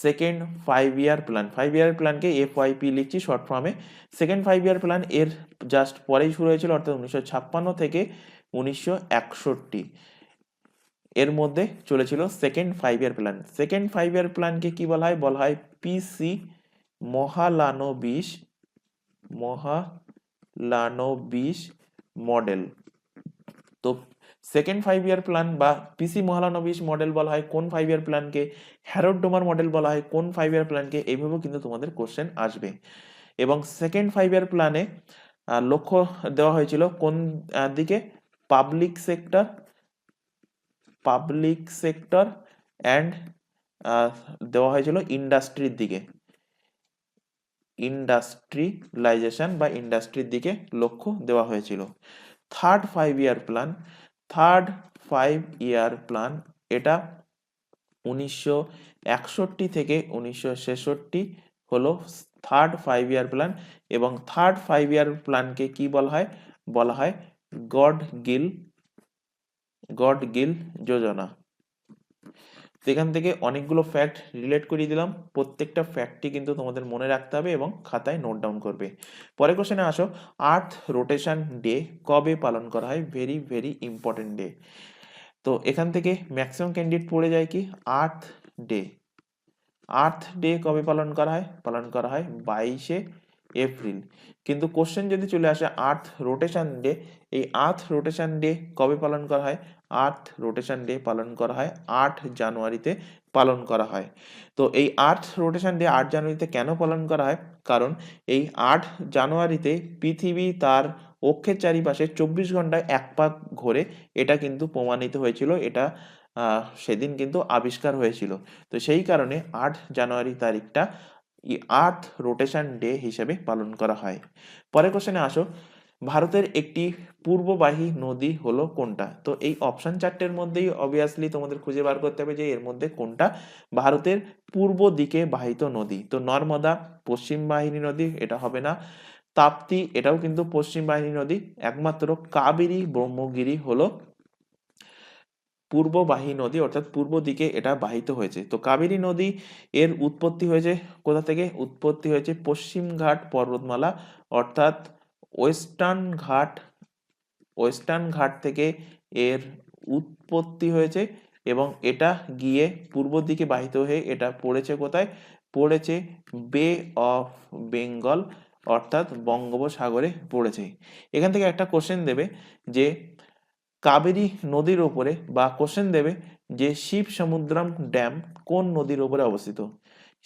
সেকেন্ড 5 ইয়ার প্ল্যান। 5 ইয়ার প্ল্যানকে FYP লিখছি শর্ট ফর্মে। সেকেন্ড 5 ইয়ার প্ল্যান এর জাস্ট পরেই শুরু হয়েছিল, অর্থাৎ 1956 থেকে 1961 এর মধ্যে চলেছিল সেকেন্ড 5 ইয়ার প্ল্যান। সেকেন্ড 5 ইয়ার প্ল্যানকে কি বলা হয়? বলা হয় পিসি মহালানোবিশ মডেল। তো সেকেন্ড 5 ইয়ার প্ল্যান বা পিসি মহালানোবিশ মডেল বলা হয় কোন 5 ইয়ার প্ল্যানকে? হ্যারোড ডোমার মডেল বলা হয় কোন 5 ইয়ার প্ল্যানকে? এইভাবেও কিন্তু তোমাদের কোশ্চেন আসবে। এবং সেকেন্ড 5 ইয়ার প্ল্যানে লক্ষ্য দেওয়া হয়েছিল কোন দিকে? পাবলিক সেক্টর অ্যান্ড দেওয়া হয়েছিল ইন্ডাস্ট্রির দিকে, ইন্ডাস্ট্রিয়ালাইজেশন বা ইন্ডাস্ট্রির দিকে লক্ষ্য দেওয়া হয়েছিল। থার্ড 5 ইয়ার প্ল্যান এটা 1961 থেকে 1966 হলো থার্ড 5 ইয়ার প্ল্যান। এবং থার্ড 5 ইয়ার প্ল্যানকে কি বলা হয়? বলা হয় গড গিল যোজনা। সেখান থেকে অনেকগুলো ফ্যাক্ট রিলেট করিয়ে দিলাম, প্রত্যেকটা ফ্যাক্টই কিন্তু তোমাদের মনে রাখতে হবে এবং খাতায় নোট ডাউন করবে। পরের কোশ্চেনে আসো, আর্থ রোটেশন ডে কবে পালন করা হয়? Very very important day. তো এখান থেকে ম্যাক্সিমাম ক্যান্ডিডেট পড়ে যায় কি আর্থ ডে কবে পালন করা হয়? পালন করা হয় 22শে এপ্রিল। কিন্তু কোশ্চেন যদি চলে আসে আর্থ রোটেশন ডে, এই আর্থ রোটেশন ডে কবে পালন করা হয়? আর্থ রোটেশন ডে পালন করা হয় 8 জানুয়ারিতে পালন করা হয়। তো এই আর্থ রোটেশন ডে 8 জানুয়ারিতে কেন পালন করা হয়? কারণ এই 8 জানুয়ারিতে পৃথিবী তার অক্ষের চারিপাশে 24 ঘন্টায় এক পাক ঘোরে, এটা কিন্তু প্রমাণিত হয়েছিল, এটা সেদিন কিন্তু আবিষ্কার হয়েছিল। তো সেই কারণে 8 জানুয়ারি তারিখটা আর্থ রোটেশন ডে হিসেবে পালন করা হয়। পরের কোশ্চেনে আসো, ভারতের একটি পূর্ববাহী নদী হলো কোনটা? তো এই অপশন চারটের মধ্যেই অবভিয়াসলি তোমাদের খুঁজে বার করতে হবে যে এর মধ্যে কোনটা ভারতের পূর্ব দিকে বাহিত নদী। তো নর্মদা পশ্চিম বাহিনী নদী, এটা হবে না। তাপ্তি, এটাও কিন্তু পশ্চিম বাহিনী নদী। একমাত্র কাবেরী ব্রহ্মগিরি হলো পূর্ববাহী নদী, অর্থাৎ পূর্ব দিকে এটা বাহিত হয়েছে। তো কাবেরী নদী এর উৎপত্তি হয়েছে কোথা থেকে? উৎপত্তি হয়েছে পশ্চিম ঘাট পর্বতমালা, অর্থাৎ ওয়েস্টার্ন ঘাট থেকে এর উৎপত্তি হয়েছে এবং এটা গিয়ে পূর্ব দিকে বাহিত হয়ে এটা পড়েছে কোথায়? পড়েছে বে অফ বেঙ্গল, অর্থাৎ বঙ্গোপসাগরে পড়েছে। এখান থেকে একটা কোশ্চেন দেবে যে কাবেরী নদীর ওপরে, বা কোশ্চেন দেবে যে শিবসমুদ্রম ড্যাম কোন নদীর ওপরে অবস্থিত?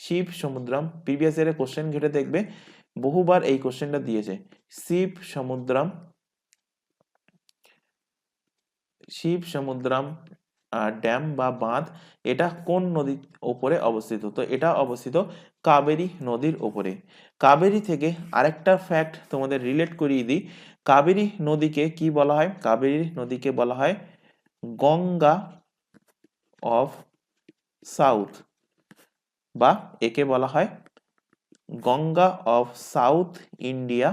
শিবসমুদ্রম প্রিভিয়াস ইয়ারে কোশ্চেন ঘেটে দেখবে, বহুবার এই কোশ্চেনটা দিয়েছে। শিবসমুদ্রম ড্যাম বা বাঁধ এটা কোন নদীর ওপরে অবস্থিত? তো এটা অবস্থিত কাবেরী নদীর ওপরে। কাবেরী থেকে আরেকটা ফ্যাক্ট তোমাদের রিলেট করিয়ে দিই, কাবেরী নদীকে কি বলা হয়? কাবেরী নদীকে বলা হয় গঙ্গা অফ সাউথ, বা একে বলা হয় Ganga of south India,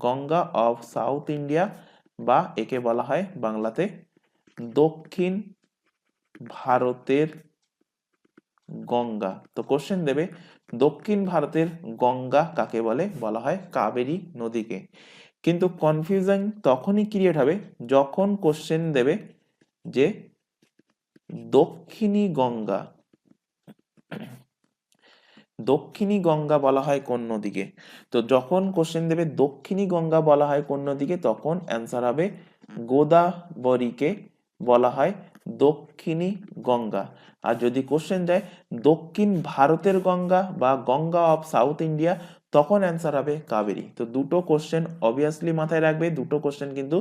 Ganga of south India, বা একে বলা হয় বাংলাতে দক্ষিণ ভারতের গঙ্গা। তো কোশ্চেন দেবে দক্ষিণ ভারতের গঙ্গা কাকে বলে? বলা হয় কাবেরী নদীকে। কিন্তু কনফিউশন তখনই ক্রিয়েট হবে যখন কোশ্চেন দেবে যে দক্ষিণী গঙ্গা দক্ষিণী গঙ্গা বলা হয় কোন নদীকে? তো যখন কোশ্চেন দেবে দক্ষিণী গঙ্গা বলা হয় কোন নদীকে, তখন অ্যান্সার হবে গোদাবরীকে বলা হয় দক্ষিণী গঙ্গা। আর যদি কোশ্চেন যায় দক্ষিণ ভারতের গঙ্গা বা গঙ্গা অফ সাউথ ইন্ডিয়া, তখন অ্যান্সার হবে কাবেরী। তো দুটো কোশ্চেন অবভিয়াসলি মাথায় রাখবে, দুটো কোশ্চেন কিন্তু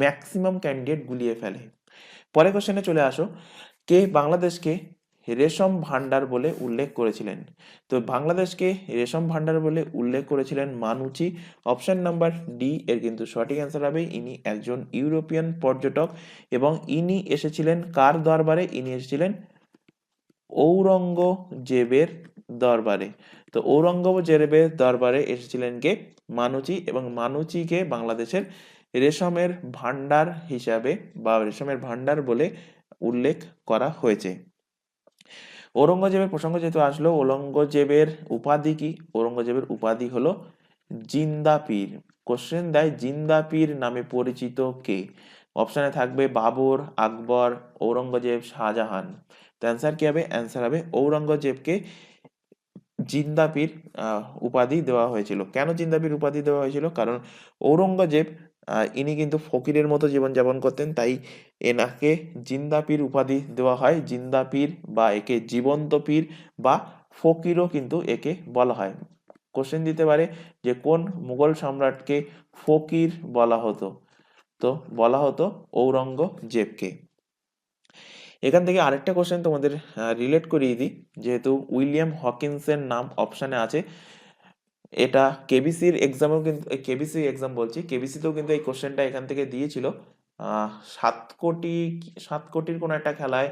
ম্যাক্সিমাম ক্যান্ডিডেট গুলিয়ে ফেলে। পরের কোশ্চেনে চলে আসো, কে বাংলাদেশকে রেশম ভান্ডার বলে উল্লেখ করেছিলেন? তো বাংলাদেশকে রেশম ভান্ডার বলে উল্লেখ করেছিলেন মানুচি। অপশন নাম্বার ডি এর কিন্তু সঠিক অ্যান্সার হবে। ইনি একজন ইউরোপিয়ান পর্যটক এবং ইনি এসেছিলেন কার দরবারে? ইনি এসেছিলেন ঔরঙ্গজেবের দরবারে। তো ঔরঙ্গজেবের দরবারে এসেছিলেন কে? মানুচি, এবং মানুচিকে বাংলাদেশের রেশমের ভান্ডার হিসাবে বা রেশমের ভান্ডার বলে উল্লেখ করা হয়েছে। ঔরঙ্গজেবের প্রসঙ্গ যেহেতু আসলো, ঔরঙ্গজেবের উপাধি কি? ঔরঙ্গজেবের উপাধি হলো জিন্দা পীর। কোশ্চেন দেয় জিন্দা পীর নামে পরিচিত কে? অপশনে থাকবে বাবর, আকবর, ঔরঙ্গজেব, শাহজাহান। তো অ্যান্সার কি হবে? অ্যান্সার হবে ঔরঙ্গজেবকে জিন্দা পীর উপাধি দেওয়া হয়েছিল। কেন জিন্দা পীর উপাধি দেওয়া হয়েছিল? কারণ ঔরঙ্গজেব ইনি কিন্তু ফকিরের মতো জীবনযাপন করতেন, তাই এনাকে জিন্দা পীর উপাধি দেওয়া হয়। জিন্দা পীর বা একে জীবন্ত পীর বা ফকিরও কিন্তু একে বলা হয়। কোশ্চেন দিতে পারে যে কোন মুঘল সম্রাটকে ফকির বলা হতো? তো বলা হতো ঔরঙ্গজেবকে। এখান থেকে আরেকটা কোশ্চেন তোমাদের রিলেট করিয়ে দিই, যেহেতু উইলিয়াম হকিন্সের নাম অপশানে আছে। এটা কেবিসির এক্সামেও কিন্তু, কেবিসি এক্সাম বলছি, কেবিসিতেও কিন্তু এই কোশ্চেনটা এখান থেকে দিয়েছিল। 7 কোটির কোনো একটা খেলায়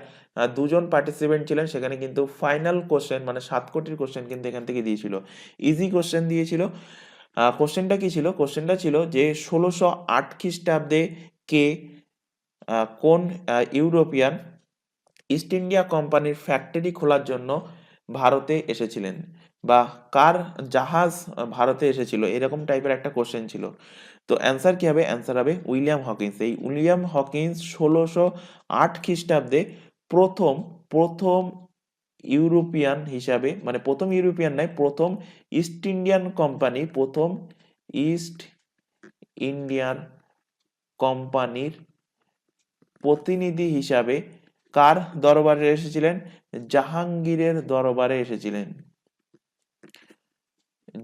দুজন পার্টিসিপেন্ট ছিলেন, সেখানে কিন্তু ফাইনাল কোশ্চেন মানে 7 কোটির কোশ্চেন কিন্তু এখান থেকে দিয়েছিল। ইজি কোশ্চেন দিয়েছিল। কোশ্চেনটা কি ছিল? কোশ্চেনটা ছিল যে 1608 খ্রিস্টাব্দে কে কোন ইউরোপিয়ান ইস্ট ইন্ডিয়া কোম্পানির ফ্যাক্টরি খোলার জন্য ভারতে এসেছিলেন, বা কার জাহাজ ভারতে এসেছিল, এরকম টাইপের একটা কোশ্চেন ছিল। তো অ্যান্সার কি হবে? অ্যান্সার হবে উইলিয়াম হকিন্স। এই উইলিয়াম হকিন্স 1608 খ্রিস্টাব্দে প্রথম প্রথম ইউরোপিয়ান হিসাবে, মানে প্রথম ইউরোপিয়ান নয়, প্রথম ইস্ট ইন্ডিয়ান কোম্পানি, প্রথম ইস্ট ইন্ডিয়ান কোম্পানির প্রতিনিধি হিসাবে কার দরবারে এসেছিলেন? জাহাঙ্গীরের দরবারে এসেছিলেন।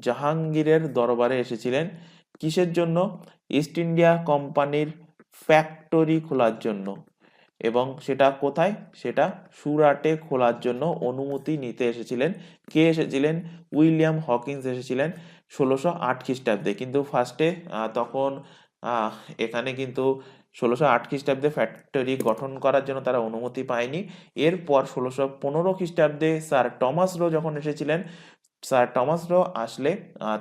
জাহাঙ্গীরের দরবারে এসেছিলেন কিসের জন্য? ইস্ট ইন্ডিয়া কোম্পানির ফ্যাক্টরি খোলার জন্য। এবং সেটা কোথায়? সেটা সুরাটে খোলার জন্য অনুমতি নিতে এসেছিলেন। কে এসেছিলেন? উইলিয়াম হকিন্স এসেছিলেন 1608 খ্রিস্টাব্দে। কিন্তু ফার্স্টে তখন আহ, এখানে কিন্তু 1608 খ্রিস্টাব্দে ফ্যাক্টরি গঠন করার জন্য তারা অনুমতি পায়নি। এরপর 1615 খ্রিস্টাব্দে স্যার টমাস রো যখন এসেছিলেন, স্যার টমাস রো আসলে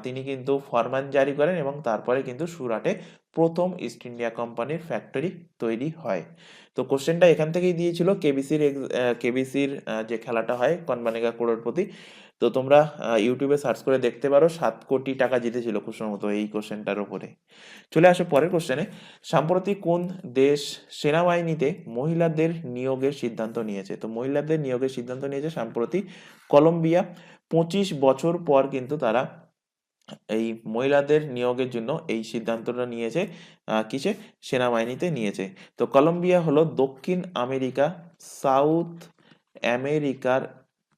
তিনি কিন্তু ফরমান জারি করেন এবং তারপরে কিন্তু সুরাটে প্রথম ইস্ট ইন্ডিয়া কোম্পানির ফ্যাক্টরি তৈরি হয়। তো কোশ্চেনটা এখান থেকেই দিয়েছিল কেবিসির যে খেলাটা হয় কौन बनेगा करोड़पति। তো তোমরা ইউটিউবে সার্চ করে দেখতে পারো, 7 কোটি টাকা জিতেছিল খুব সম্ভবত এই কোশ্চেনটার উপরে। চলে আসো পরের কোশ্চেনে। সাম্প্রতিক কোন দেশ সেনাবাহিনীতে মহিলাদের নিয়োগের সিদ্ধান্ত নিয়েছে? তো মহিলাদের নিয়োগের সিদ্ধান্ত নিয়েছে সম্প্রতি কলম্বিয়া। 25 বছর পর কিন্তু তারা এই মহিলাদের নিয়োগের জন্য এই সিদ্ধান্তটা নিয়েছে। কিসে? সেনাবাহিনীতে নিয়েছে। তো কলম্বিয়া হলো দক্ষিণ সাউথ আমেরিকার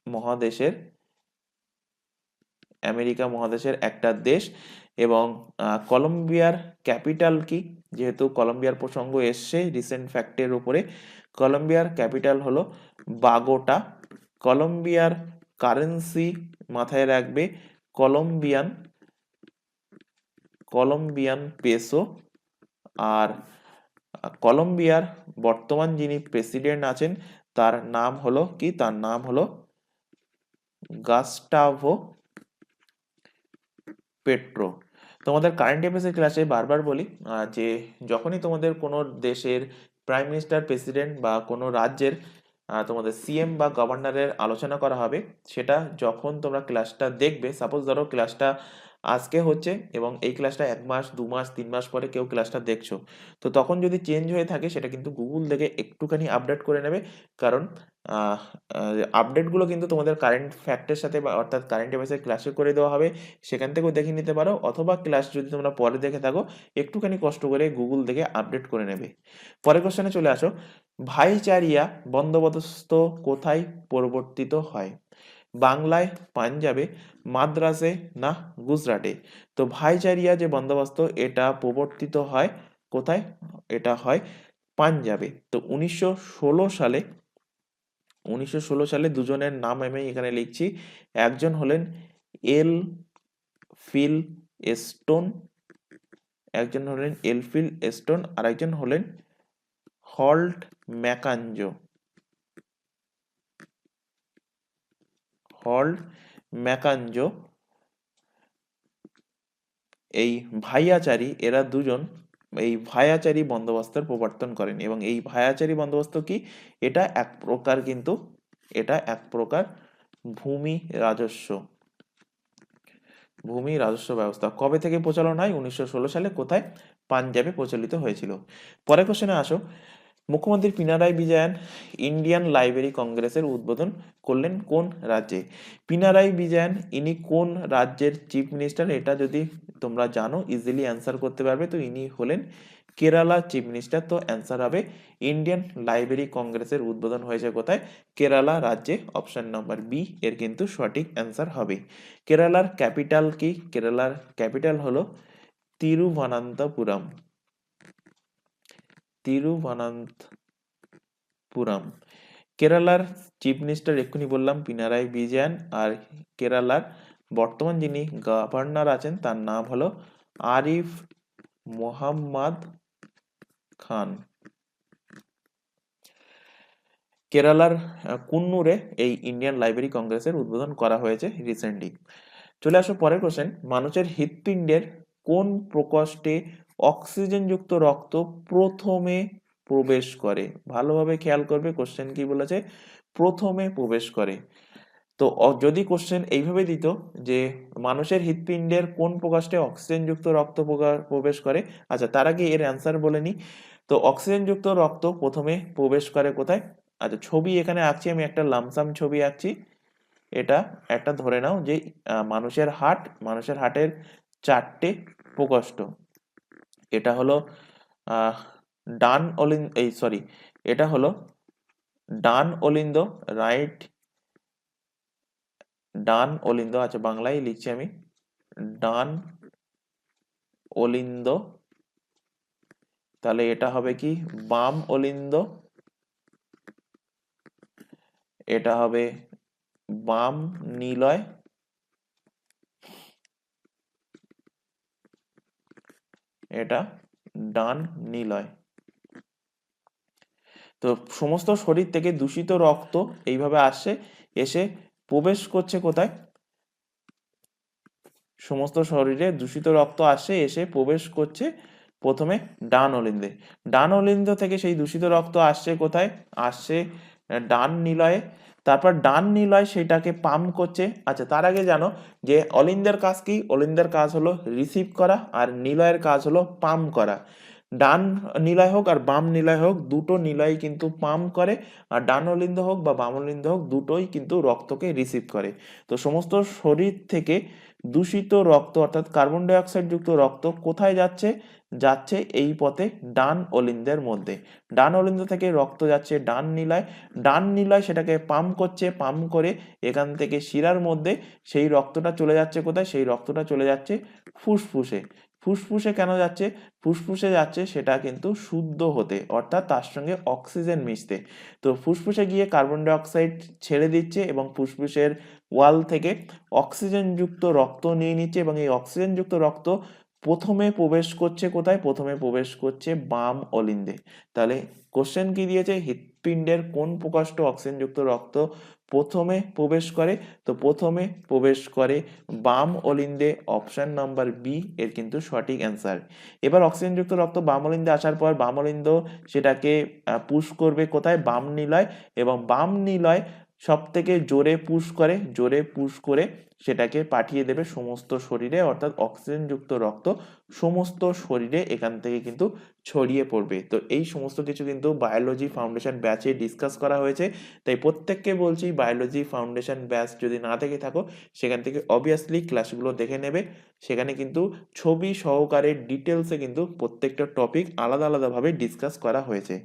মহাদেশের আমেরিকা মহাদেশের একটা দেশ। এবং কলম্বিয়ার ক্যাপিটাল কি? যেহেতু কলম্বিয়ার প্রসঙ্গ এসছে রিসেন্ট ফ্যাক্টের উপরে, কলম্বিয়ার ক্যাপিটাল হলো বাগোটা। কলম্বিয়ার কারেন্সি মাথায় রাখবে কলম্বিয়ান কলম্বিয়ান পেসো। আর কলম্বিয়ার বর্তমান যিনি প্রেসিডেন্ট আছেন তার নাম হলো কি? তার নাম হলো গাস্টাভো পেট্রো। তোমাদের কারেন্ট অ্যাফেয়ার্সের ক্লাসে বারবার বলি যে যখনই তোমাদের কোনো দেশের প্রাইম মিনিস্টার, প্রেসিডেন্ট বা কোনো রাজ্যের তোমাদের সিএম বা গভর্নরের আলোচনা করা হবে, সেটা যখন তোমরা ক্লাসটা দেখবে, সাপোজ ধরো ক্লাসটা আজকে হচ্ছে এবং এই ক্লাসটা 1 মাস 2 মাস 3 মাস পরে কেউ ক্লাসটা দেখছো, তো তখন যদি চেঞ্জ হয়ে থাকে সেটা কিন্তু গুগল থেকে একটুখানি আপডেট করে নেবে। কারণ আপডেটগুলো কিন্তু তোমাদের কারেন্ট ফ্যাক্টের সাথে বা অর্থাৎ কারেন্ট অ্যাফেয়ার্সের ক্লাসে করে দেওয়া হবে, সেখান থেকেও দেখে নিতে পারো, অথবা ক্লাস যদি তোমরা পরে দেখে থাকো একটুখানি কষ্ট করে গুগল থেকে আপডেট করে নেবে। পরের কোশ্চেনে চলে আসো, ভাইচারিয়া বন্দোবস্ত কোথায় পরিবর্তিত হয়? বাংলায়, পাঞ্জাবে, মাদ্রাসে না গুজরাটে? তো ভাইচারিয়া যে বন্দোবস্ত এটা প্রবর্তিত হয় কোথায়? এটা হয় পাঞ্জাবে। তো 1916 সালে দুজনের নাম আমি এখানে লিখছি। একজন হলেন এল ফিল স্টোন, আর একজন হলেন হল্ট ম্যাকাঞ্জো। এই ভাইয়াচারী, এরা দুজন এই ভায়াচারী বন্দোবস্তের প্রবর্তন করেন। এবং এই ভায়াচারী বন্দোবস্ত কি? এটা এক প্রকার ভূমি রাজস্ব ব্যবস্থা। কবে থেকে প্রচলন হয়? 1916 সালে। কোথায়? পাঞ্জাবে প্রচলিত হয়েছিল। পরের কোশ্চেনে আসো, মুখ্যমন্ত্রী পিনারাই বিজয়ন ইন্ডিয়ান লাইব্রেরি কংগ্রেসের উদ্বোধন করলেন কোন রাজ্যে? পিনারাই বিজয়ন ইনি কোন রাজ্যের চিফ মিনিস্টার? এটা যদি তোমরা জানো ইজিলি অ্যান্সার করতে পারবে। তো ইনি হলেন কেরালা চিফ মিনিস্টার। তো অ্যান্সার হবে ইন্ডিয়ান লাইব্রেরি কংগ্রেসের উদ্বোধন হয়েছে কোথায়? কেরালা রাজ্যে। অপশন নাম্বার বি এর কিন্তু সঠিক অ্যান্সার হবে। কেরালার ক্যাপিটাল কি? কেরালার ক্যাপিটাল হলো তিরুভানান্তপুরম। কেরালার চিফ মিনিস্টার এক্ষুনি বললাম পিনারাই বিজয়ন, আর কেরালার বর্তমান যিনি গভর্নর আছেন তার নাম হলো আরিফ মোহাম্মদ খান। কেরালার কুন্নুরে এই ইন্ডিয়ান লাইব্রেরি কংগ্রেসের উদ্বোধন করা হয়েছে রিসেন্টলি। চলে আসো পরের কোশ্চেন, মানুষের হৃৎপিণ্ডের কোন প্রকোষ্ঠে অক্সিজেনযুক্ত রক্ত প্রথমে প্রবেশ করে? ভালোভাবে খেয়াল করবে, কোশ্চেন কি বলেছে? প্রথমে প্রবেশ করে। তো যদি কোশ্চেন এইভাবে দিত যে মানুষের হৃৎপিণ্ডের কোন প্রকোষ্ঠে অক্সিজেনযুক্ত রক্ত প্রবেশ করে, আচ্ছা তার আগে এর অ্যান্সার বলে নি। তো অক্সিজেনযুক্ত রক্ত প্রথমে প্রবেশ করে কোথায়? আচ্ছা ছবি এখানে আঁকছি, আমি একটা লামসাম ছবি আঁকছি। এটা একটা ধরে নাও যে মানুষের হার্টের 4টে প্রকোষ্ঠ। এটা হলো এটা হলো ডান অলিন্দ, আচ্ছা বাংলায় লিখছি আমি, ডান অলিন্দ। তাহলে এটা হবে কি? বাম অলিন্দ। এটা হবে বাম নিলয়। এটা ডান নিলয়। তো সমস্ত শরীর থেকে দূষিত রক্ত এইভাবে আসছে, এসে প্রবেশ করছে কোথায়? সমস্ত শরীরে দূষিত রক্ত আসে, এসে প্রবেশ করছে প্রথমে ডান অলিন্দে। ডান অলিন্দ থেকে সেই দূষিত রক্ত আসছে কোথায়? আসছে ডান নিলয়ে। তারপর ডান নিলয় সেটাকে পাম্প করছে। আচ্ছা তার আগে জানো যে অলিন্দের কাজ কি? অলিন্দের কাজ হলো রিসিভ করা, আর নিলয়ের কাজ হলো পাম্প করা। ডান নিলয় হোক আর বাম নিলয় হোক, দুটো নিলয় কিন্তু পাম্প করে, আর ডান অলিন্দ হোক বা বাম অলিন্দ হোক দুটোই কিন্তু রক্তকে রিসিভ করে। তো সমস্ত শরীর থেকে দূষিত রক্ত অর্থাৎ কার্বন ডাই অক্সাইড যুক্ত রক্ত কোথায় যাচ্ছে? যাচ্ছে এই পথে ডান অলিন্দের মধ্যে। ডান অলিন্দ থেকে রক্ত যাচ্ছে ডান নিলয় সেটাকে পাম্প করছে, পাম্প করে এখান থেকে শিরার মধ্যে সেই রক্তটা চলে যাচ্ছে কোথায়? সেই রক্তটা চলে যাচ্ছে ফুসফুসে। ফুসফুসে কেন যাচ্ছে? ফুসফুসে যাচ্ছে সেটা কিন্তু শুদ্ধ হতে, অর্থাৎ তার সঙ্গে অক্সিজেন মিশতে। তো ফুসফুসে গিয়ে কার্বন ডাই অক্সাইড ছেড়ে দিচ্ছে এবং ফুসফুসের ওয়াল থেকে অক্সিজেনযুক্ত রক্ত নিয়ে নিচ্ছে, এবং এই অক্সিজেনযুক্ত রক্ত প্রথমে প্রবেশ করছে কোথায়? প্রথমে প্রবেশ করছে বাম অলিন্দে। তাহলে কোশ্চেন কি দিয়েছে? হৃৎপিণ্ডের কোন প্রকোষ্ঠ অক্সিজেনযুক্ত রক্ত প্রথমে প্রবেশ করে? তো প্রথমে প্রবেশ করে বাম অলিন্দে। অপশন নাম্বার বি এর কিন্তু সঠিক অ্যান্সার। এবার অক্সিজেনযুক্ত রক্ত বাম অলিন্দে আসার পর বাম অলিন্দ সেটাকে পুশ করবে কোথায়? বাম নিলয়। এবং বাম নিলয় সব থেকে জোরে পুশ করে সেটাকে পাঠিয়ে দেবে সমস্ত শরীরে, অর্থাৎ অক্সিজেনযুক্ত রক্ত সমস্ত শরীরে এখান থেকে কিন্তু ছড়িয়ে পড়বে। তো এই সমস্ত কিছু কিন্তু বায়োলজি ফাউন্ডেশন ব্যাচে ডিসকাস করা হয়েছে। তাই প্রত্যেককে বলছি, বায়োলজি ফাউন্ডেশন ব্যাচ যদি না দেখে থাকো সেখান থেকে অবভিয়াসলি ক্লাসগুলো দেখে নেবে। সেখানে কিন্তু ছবি সহকারে ডিটেলসে কিন্তু প্রত্যেকটা টপিক আলাদা আলাদাভাবে ডিসকাস করা হয়েছে।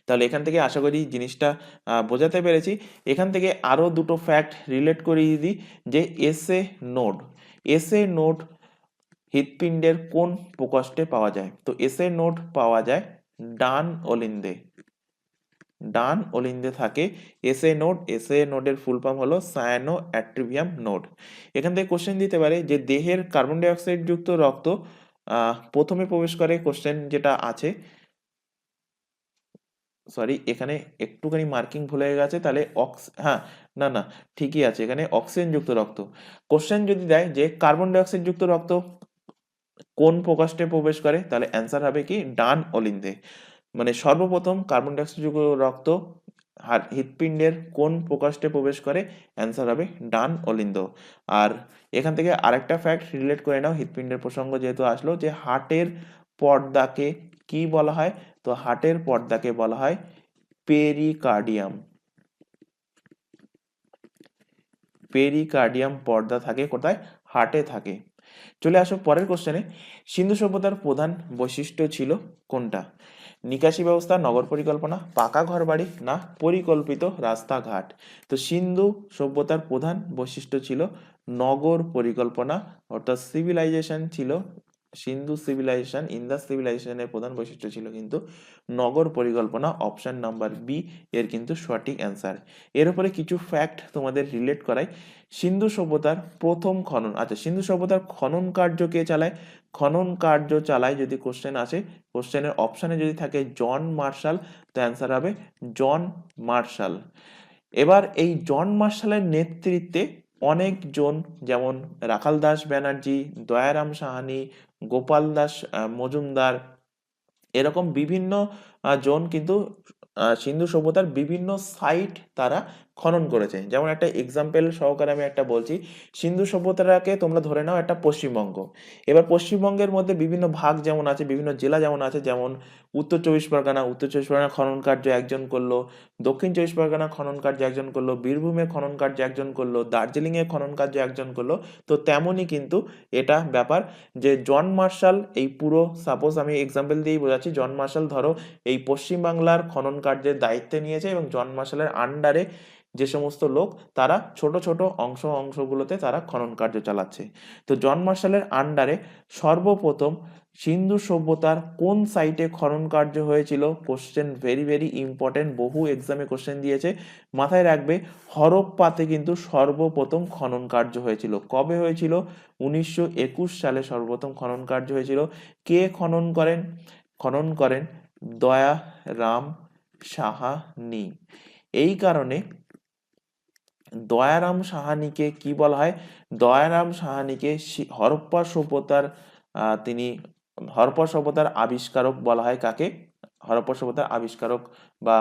তাহলে এখান থেকে আশা করি জিনিসটা বোঝাতে পেরেছি। এখান থেকে আরও দুটো ফ্যাক্ট রিলেট করিয়ে দিই যে এসএ নোড হৃৎপিণ্ডের কোন প্রকোষ্ঠে পাওয়া যায়। তো এসএ নোড পাওয়া যায় ডান অলিন্দে থাকে এসএ নোডের ফুল ফর্ম হলো সায়ানো অ্যাট্রিভিয়াম নোড। এখান থেকে কোশ্চেন দিতে পারে যে দেহের কার্বন ডাই অক্সাইড যুক্ত রক্ত প্রথমে প্রবেশ করে, কোশ্চেন যেটা আছে, সরি এখানে একটুখানি মার্কিং ভুল হয়ে গেছে, তাহলে না ঠিকই আছে, এখানে অক্সিজেন যুক্ত রক্ত। কোশ্চেন যদি দেয় যে কার্বন ডাই অক্সাইড যুক্ত রক্ত কোন প্রকোষ্ঠে প্রবেশ করে, তাহলে অ্যান্সার হবে কি ডান অলিন্দে। মানে সর্বপ্রথম কার্বন ডাই অক্সাইড যুক্ত রক্ত হৃৎপিণ্ডের কোন প্রকোষ্ঠে প্রবেশ করে, অ্যান্সার হবে ডান অলিন্দ। আর এখান থেকে আরেকটা ফ্যাক্ট রিলেট করে নাও, হৃৎপিণ্ডের প্রসঙ্গ যেহেতু আসলো, যে হার্টের পর্দাকে কি বলা হয়। তো হার্টের পর্দাকে বলা হয় পেরিকার্ডিয়াম পর্দা থাকে কোথায়, হার্টে থাকে। চলে আসো পরের কোশ্চেনে। সিন্ধু সভ্যতার প্রধান বৈশিষ্ট্য ছিল কোনটা? নিকাশি ব্যবস্থা, নগর পরিকল্পনা, পাকা ঘর বাড়ি, না পরিকল্পিত রাস্তাঘাট। তো সিন্ধু সভ্যতার প্রধান বৈশিষ্ট্য ছিল নগর পরিকল্পনা, অর্থাৎ সিভিলাইজেশন ছিল সিন্ধু সিভিলাইজেশনের প্রধান বৈশিষ্ট্য ছিল কিন্তু নগর পরিকল্পনা। অপশন নাম্বার বি এর কিন্তু সঠিক অ্যান্সার। এর উপরে কিছু ফ্যাক্ট তোমাদের রিলেট করাই। সিন্ধু সভ্যতার প্রথম খনন, আচ্ছা সিন্ধু সভ্যতার খনন কার্য কে চালায়? খনন কার্য চালায় যদি কোশ্চেন আসে, কোশ্চেনের অপশানে যদি থাকে জন মার্শাল, তো অ্যান্সার হবে জন মার্শাল। এবার এই জন মার্শালের নেতৃত্বে অনেকজন, যেমন রাখাল দাস ব্যানার্জি, দয়ারাম সাহানি, গোপাল দাস মজুমদার, এরকম বিভিন্ন জন কিন্তু সিন্ধু সভ্যতার বিভিন্ন সাইট তারা খনন করেছে। যেমন একটা এক্সাম্পল সহকারে আমি একটা বলছি, সিন্ধু সভ্যতাটাকে তোমরা ধরে নাও একটা পশ্চিমবঙ্গ। এবার পশ্চিমবঙ্গের মধ্যে বিভিন্ন ভাগ যেমন আছে, বিভিন্ন জেলা যেমন আছে, যেমন উত্তর চব্বিশ পরগনা খনন কার্য একজন করলো, দক্ষিণ চব্বিশ পরগনা খনন কার্য একজন করলো, বীরভূমে খনন কার্য একজন করলো, দার্জিলিংয়ে খনন কার্য একজন করলো। তো তেমনই কিন্তু এটা ব্যাপার যে জন মার্শাল এই পুরো, সাপোজ আমি এক্সাম্পল দিয়েই বোঝাচ্ছি, জন মার্শাল ধরো এই পশ্চিমবাংলার খনন কার্যের দায়িত্বে নিয়েছে এবং জন মার্শালের আন্ডারে যে সমস্ত লোক তারা ছোট ছোট অংশগুলোতে তারা খনন কার্য চালাচ্ছে। তো জন মার্শালের আন্ডারে সর্বপ্রথম সিন্ধু সভ্যতার কোন সাইটে খনন কার্য হয়েছিল? কোশ্চেন ভেরি ভেরি ইম্পর্টেন্ট, বহু এক্সামে কোশ্চেন দিয়েছে, মাথায় রাখবে। হরপ্পাতে কিন্তু সর্বপ্রথম খনন কার্য হয়েছিল। কবে হয়েছিল? 1921 সালে সর্বপ্রথম খনন কার্য হয়েছিল। কে খনন করেন দয়ারাম সাহানি। এই কারণে দয়ারাম সাহানিকে কি বলা হয়? দয়ারাম সাহানিকে হরপ্পা সভ্যতার তিনি হরপ্পা সভ্যতার আবিষ্কারক বলা হয়। কাকে? হরপ্পা সভ্যতার আবিষ্কারক বা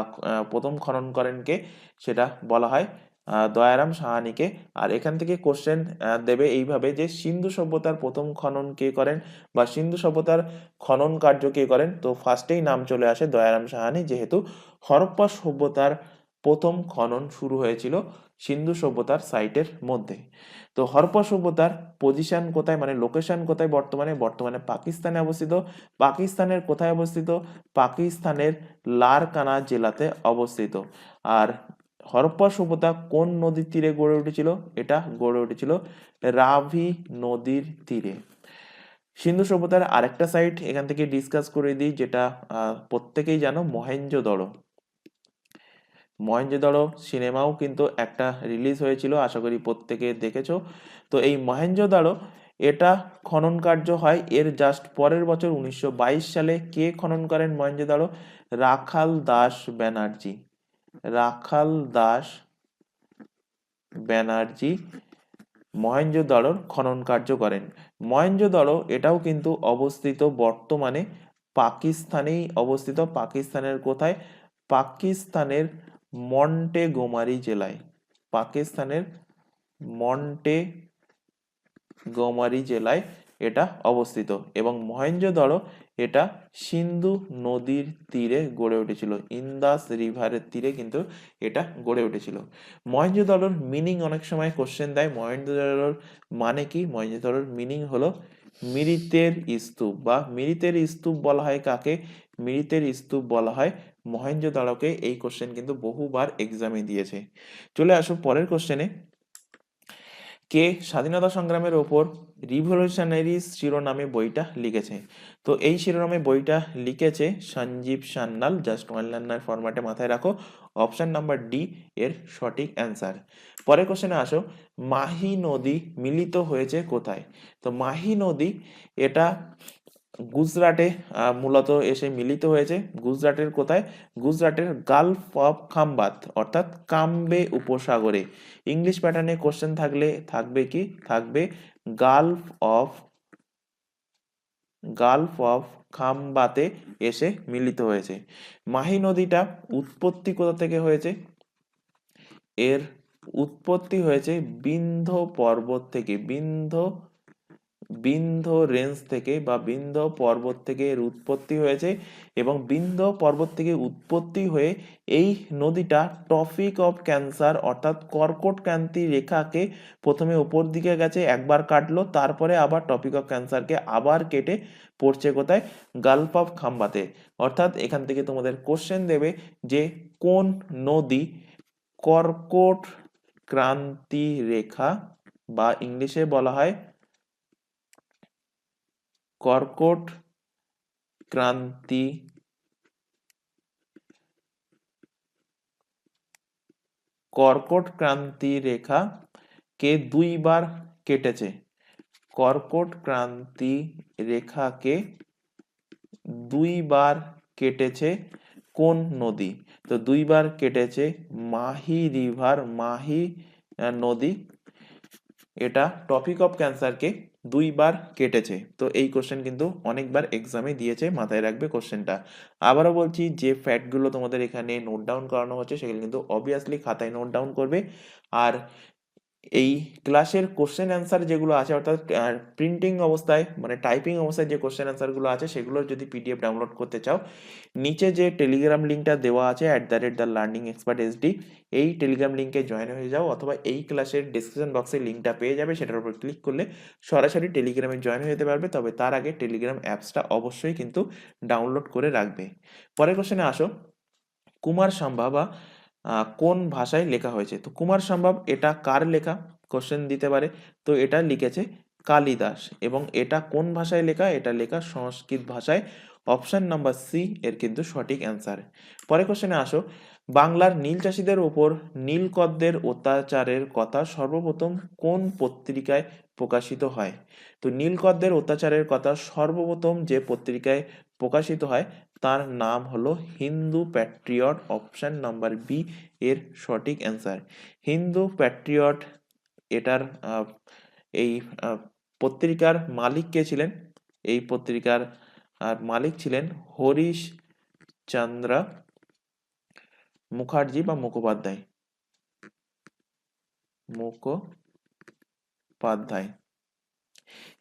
প্রথম খনন করেন কে, সেটা বলা হয় দয়ারাম সাহানিকে। আর এখান থেকে কোশ্চেন দেবে এইভাবে যে সিন্ধু সভ্যতার প্রথম খনন কে করেন বা সিন্ধু সভ্যতার খনন কার্য কে করেন? তো ফার্স্টেই নাম চলে আসে দয়ারাম সাহানি, যেহেতু হরপ্পা সভ্যতার প্রথম খনন শুরু হয়েছিল সিন্ধু সভ্যতার সাইটের মধ্যে। তো হরপ্পা সভ্যতার পজিশন কোথায়, মানে লোকেশন কোথায়? বর্তমানে পাকিস্তানে অবস্থিত। পাকিস্তানের কোথায় অবস্থিত? পাকিস্তানের লারকানা জেলাতে অবস্থিত। আর হরপ্পা সভ্যতা কোন নদীর তীরে গড়ে উঠেছিল? এটা গড়ে উঠেছিল রাভি নদীর তীরে। সিন্ধু সভ্যতার আরেকটা সাইট এখান থেকে ডিসকাস করে দিই, যেটা প্রত্যেকেই জানো, মহেঞ্জোদারো সিনেমাও কিন্তু একটা রিলিজ হয়েছিল, আশা করি প্রত্যেকে দেখেছো। তো এই মহেঞ্জোদারো এটা খনন কার্য হয় এর জাস্ট পরের বছর 1922 সালে। কে খনন করেন মহেঞ্জোদারো? রাখাল দাস ব্যানার্জি মহেঞ্জোদারোর খনন কার্য করেন। মহেঞ্জোদারো এটাও কিন্তু অবস্থিত বর্তমানে পাকিস্তানেই অবস্থিত। পাকিস্তানের কোথায়? পাকিস্তানের মন্টেগোমারি জেলায়, পাকিস্তানের মন্টেগোমারি জেলায় এটা অবস্থিত। এবং মহেঞ্জোদারো এটা সিন্ধু নদীর তীরে গড়ে উঠেছিল, ইন্দাস রিভারের তীরে কিন্তু এটা গড়ে উঠেছিল। মহেঞ্জোদারোর মিনিং অনেক সময় কোশ্চেন দেয়। মহেঞ্জোদারোর মানে কি? মহেঞ্জোদারোর মিনিং হলো মিরিতের স্তূপ, বা মিরিতের স্তূপ বলা হয় কাকে? মিরিতের স্তূপ বলা হয় মহেঞ্জোদারোকে। এই কোশ্চেন কিন্তু বহুবার এক্সামে দিয়েছে। চলে আসো পরের কোশ্চেনে। কে স্বাধীনতা সংগ্রামের ওপর রিভলিউশনারিজ শিরোনামে বইটা লিখেছে? তো এই শিরোনামে বইটা লিখেছে Sanjeev Sanyal. Just one liner ফরম্যাটে মাথায় রাখো। অপশন নাম্বার ডি এর সঠিক অ্যান্সার। পরের কোশ্চেনে আসো, মাহি নদী মিলিত হয়েছে কোথায়? তো মাহি নদী এটা গুজরাটে মূলত এসে মিলিত হয়েছে। গুজরাটের কোথায়? গুজরাটের গালফ অফ খাম্বাত অর্থাৎ কাম্বে উপসাগরে। ইংলিশ প্যাটার্নে কোশ্চেন থাকবে কি? থাকবে গালফ অফ খাম্বাতে এসে মিলিত হয়েছে। মাহি নদীটা উৎপত্তি কোথা থেকে হয়েছে? এর উৎপত্তি হয়েছে বিন্ধ্য পর্বত থেকে, বিন্ধ্য রেঞ্জ থেকে বা বিন্ধ্য পর্বত থেকে এর উৎপত্তি হয়েছে। এবং বিন্ধ্য পর্বত থেকে উৎপত্তি হয়ে এই নদীটা টপিক অফ ক্যান্সার অর্থাৎ কর্কটক্রান্তি রেখাকে প্রথমে উপর দিকে গেছে, একবার কাটলো, তারপরে আবার টপিক অফ ক্যান্সারকে আবার কেটে পড়ছে কোথায়? গালফ অফ খাম্বাতে। অর্থাৎ এখান থেকে তোমাদের কোশ্চেন দেবে যে কোন নদী কর্কট ক্রান্তি রেখা বা ইংলিশে বলা হয় কর্কট ক্রান্তি রেখা কে দুইবার কেটেছে? কর্কট ক্রান্তি রেখাকে দুইবার কেটেছে কোন নদী? তো দুইবার কেটেছে মাহি রিভার, মাহি নদী। এটা টপিক অফ ক্যান্সারকে দুইবার কেটেছে। তো এই কোশ্চেন কিন্তু অনেকবার এক্সামে দিয়েছে, মাথায় রাখবে কোশ্চেনটা। আবারও বলছি, যে ফ্যাক্টগুলো তোমাদের এখানে নোট ডাউন করানো হচ্ছে সেগুলো কিন্তু অবভিয়াসলি খাতায় নোট ডাউন করবে। আর এই ক্লাসের কোশ্চেন অ্যান্সার যেগুলো আছে, অর্থাৎ প্রিন্টিং অবস্থায় মানে টাইপিং অবস্থায় যে কোশ্চেন অ্যান্সারগুলো আছে সেগুলোর যদি পিডিএফ ডাউনলোড করতে চাও, নিচে যে টেলিগ্রাম লিঙ্কটা দেওয়া আছে @TheLearningExpertSD, এই টেলিগ্রাম লিঙ্কে জয়েন হয়ে যাও, অথবা এই ক্লাসের ডিসক্রিপশন বক্সে লিঙ্কটা পেয়ে যাবে, সেটার উপর ক্লিক করলে সরাসরি টেলিগ্রামে জয়েন হয়ে যেতে পারবে। তবে তার আগে টেলিগ্রাম অ্যাপসটা অবশ্যই কিন্তু ডাউনলোড করে রাখবে। পরের কোশ্চেনে আসো, কুমার সম্ভবা কোন ভাষায় লেখা হয়েছে? তো কুমার সম্ভব এটা কার লেখা? কোশ্চেন দিতে পারে। তো এটা লিখেছে কালিদাস। এবং এটা কোন ভাষায় লেখা? এটা লেখা সংস্কৃত ভাষায়। অপশন নাম্বার সি এর কিন্তু সঠিক অ্যান্সার। পরে কোশ্চেনে আসো, বাংলার নীল চাষীদের উপর নীলকরদের অত্যাচারের কথা সর্বপ্রথম কোন পত্রিকায় প্রকাশিত হয়? তো নীলকরদের অত্যাচারের কথা সর্বপ্রথম যে পত্রিকায় প্রকাশিত হয় তার নাম হলো Hindu patriot. Option number B এর সঠিক অ্যান্সার। হিন্দু প্যাট্রিয়ট এটার এই পত্রিকার মালিক কে ছিলেন? এই পত্রিকার মালিক ছিলেন হরিশ চন্দ্র মুখার্জি বা মুখোপাধ্যায়।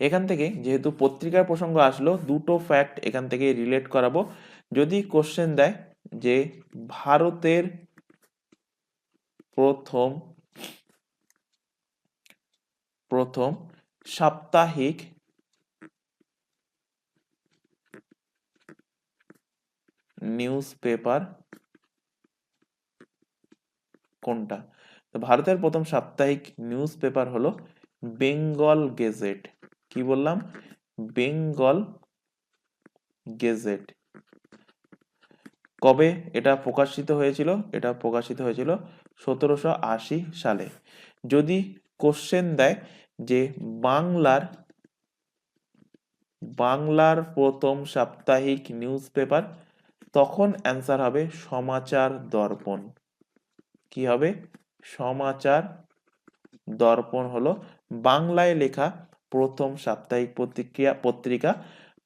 এখান থেকে যেহেতু পত্রিকার প্রসঙ্গ আসলো, দুটো ফ্যাক্ট এখান থেকে রিলেট করাবো। যদি কোশ্চেন দেয় যে ভারতের প্রথম সাপ্তাহিক নিউজ পেপার কোনটা? তো ভারতের প্রথম সাপ্তাহিক নিউজ পেপার হলো বেঙ্গল গেজেট। কি বললাম? বেঙ্গল গেজেট। কবে এটা প্রকাশিত হয়েছিল? এটা প্রকাশিত হয়েছিল 1780 সালে। যদি কোশ্চেন দেয় যে বাংলার প্রথম সাপ্তাহিক নিউজ পেপার, তখন অ্যান্সার হবে সমাচার দর্পণ। কি হবে? সমাচার দর্পণ হলো বাংলায় লেখা প্রথম সাপ্তাহিক পত্রিকা।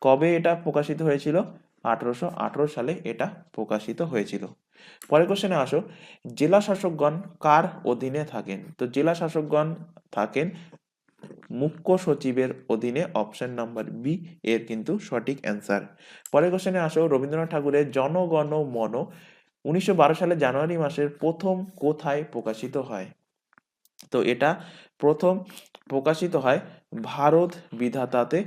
কবে এটা প্রকাশিত হয়েছিল? 1818 সালে এটা প্রকাশিত হয়েছিল। পরের কোশ্চেনে আসো, জেলা শাসকগণ কার অধীনে থাকেন? তো জেলা শাসকগণ থাকেন মুখ্য সচিবের অধীনে, অপশন নাম্বার বি এর কিন্তু সঠিক অ্যান্সার। পরের কোশ্চেনে আসো, রবীন্দ্রনাথ ঠাকুরের জনগণ মন 1912 সালের জানুয়ারি মাসের প্রথম কোথায় প্রকাশিত হয়? তো এটা প্রথম প্রকাশিত হয় ভারত বিধাতাতে,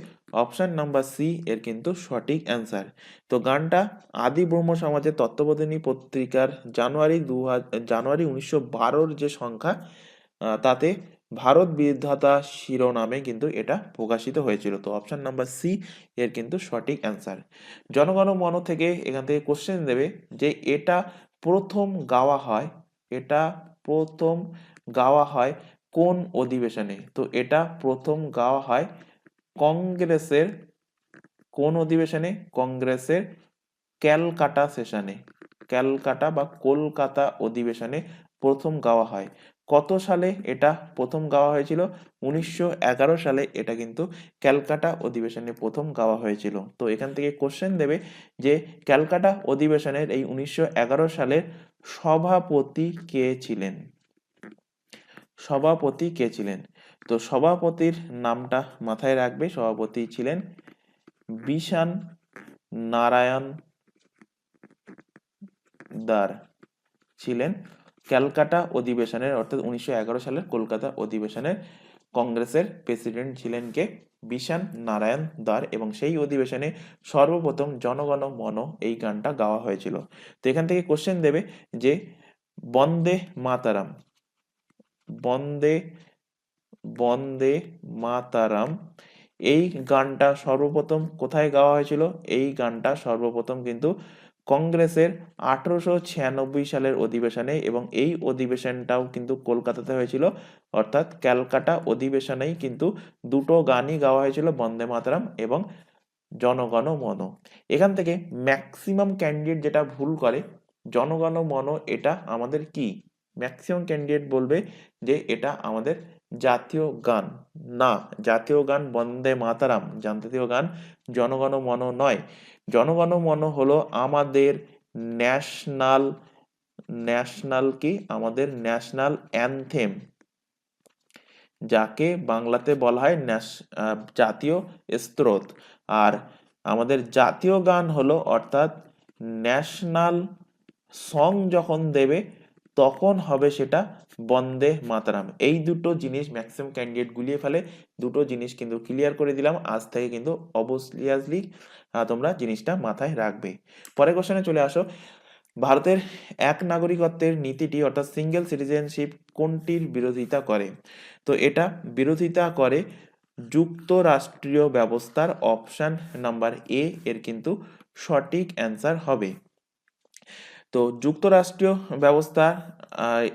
অপশন নাম্বার সি এর কিন্তু সঠিক অ্যান্সার। তো গানটা আদি ব্রহ্ম সমাজের তত্ত্ববোধিনী পত্রিকার জানুয়ারি 1912 যে সংখ্যা, তাতে ভারত বিধাতা শিরোনামে কিন্তু এটা প্রকাশিত হয়েছিল। তো অপশন নাম্বার সি এর কিন্তু সঠিক অ্যান্সার। জনগণ মন থেকে এখান থেকে কোশ্চেন দেবে যে এটা প্রথম গাওয়া হয়, এটা প্রথম গাওয়া হয় কোন অধিবেশনে? তো এটা প্রথম গাওয়া হয় কংগ্রেসের কোন অধিবেশনে? কংগ্রেসের ক্যালকাটা সেশনে, ক্যালকাটা বা কলকাতা অধিবেশনে প্রথম গাওয়া হয়। কত সালে এটা প্রথম গাওয়া হয়েছিল? 1911 সালে এটা কিন্তু ক্যালকাটা অধিবেশনে প্রথম গাওয়া হয়েছিল। তো এখান থেকে কোশ্চেন দেবে যে ক্যালকাটা অধিবেশনের এই 1911 সালের সভাপতি কে ছিলেন? সভাপতি কে ছিলেন? তো সভাপতির নামটা মাথায় রাখবে। সভাপতি ছিলেন বিশান নারায়ণ দার, ছিলেন ক্যালকাটা অধিবেশনের, অর্থাৎ 1911 সালের কলকাতা অধিবেশনের কংগ্রেসের প্রেসিডেন্ট ছিলেন কে? বিশান নারায়ণ দার। এবং সেই অধিবেশনে সর্বপ্রথম জনগণ মন এই গানটা গাওয়া হয়েছিল। তো এখান থেকে কোশ্চেন দেবে যে বন্দে মাতারাম, বন্দে বন্দে মাতারাম এই গানটা সর্বপ্রথম কোথায় গাওয়া হয়েছিল? এই গানটা সর্বপ্রথম কিন্তু কংগ্রেসের 1896 সালের অধিবেশনে, এবং এই অধিবেশনটাও কিন্তু কলকাতাতে হয়েছিল, অর্থাৎ ক্যালকাটা অধিবেশনেই কিন্তু দুটো গানই গাওয়া হয়েছিল, বন্দে মাতরম এবং জনগণ মন। এখান থেকে ম্যাক্সিমাম ক্যান্ডিডেট যেটা ভুল করে, জনগণ মন এটা আমাদের কি? ম্যাক্সিমাম ক্যান্ডিডেট বলবে যে এটা আমাদের জাতীয় গান। না, জাতীয় গান বন্দে মাতারাম, জাতীয় গান জনগণ মন নয়। জনগণ মন হলো আমাদের ন্যাশনাল, ন্যাশনাল কি? আমাদের ন্যাশনাল অ্যানথেম, যাকে বাংলাতে বলা হয় জাতীয় স্তোত্র। আর আমাদের জাতীয় গান হলো, অর্থাৎ ন্যাশনাল সং যখন দেবে তখন হবে সেটা বন্দে মাতরম। এই দুটো জিনিস ম্যাক্সিমাম ক্যান্ডিডেট গুলিয়ে ফেলে। দুটো জিনিস কিন্তু ক্লিয়ার করে দিলাম, আজ থেকে কিন্তু অবভিয়াসলি তোমরা জিনিসটা মাথায় রাখবে। পরের কোশ্চেনে চলে আসো, ভারতের এক নাগরিকত্বের নীতিটি অর্থাৎ সিঙ্গেল সিটিজেনশিপ কোনটির বিরোধিতা করে? তো এটা বিরোধিতা করে যুক্তরাষ্ট্রীয় ব্যবস্থার, অপশন নাম্বার এ এর কিন্তু সঠিক অ্যান্সার হবে। তো যুক্তরাষ্ট্রীয় ব্যবস্থা,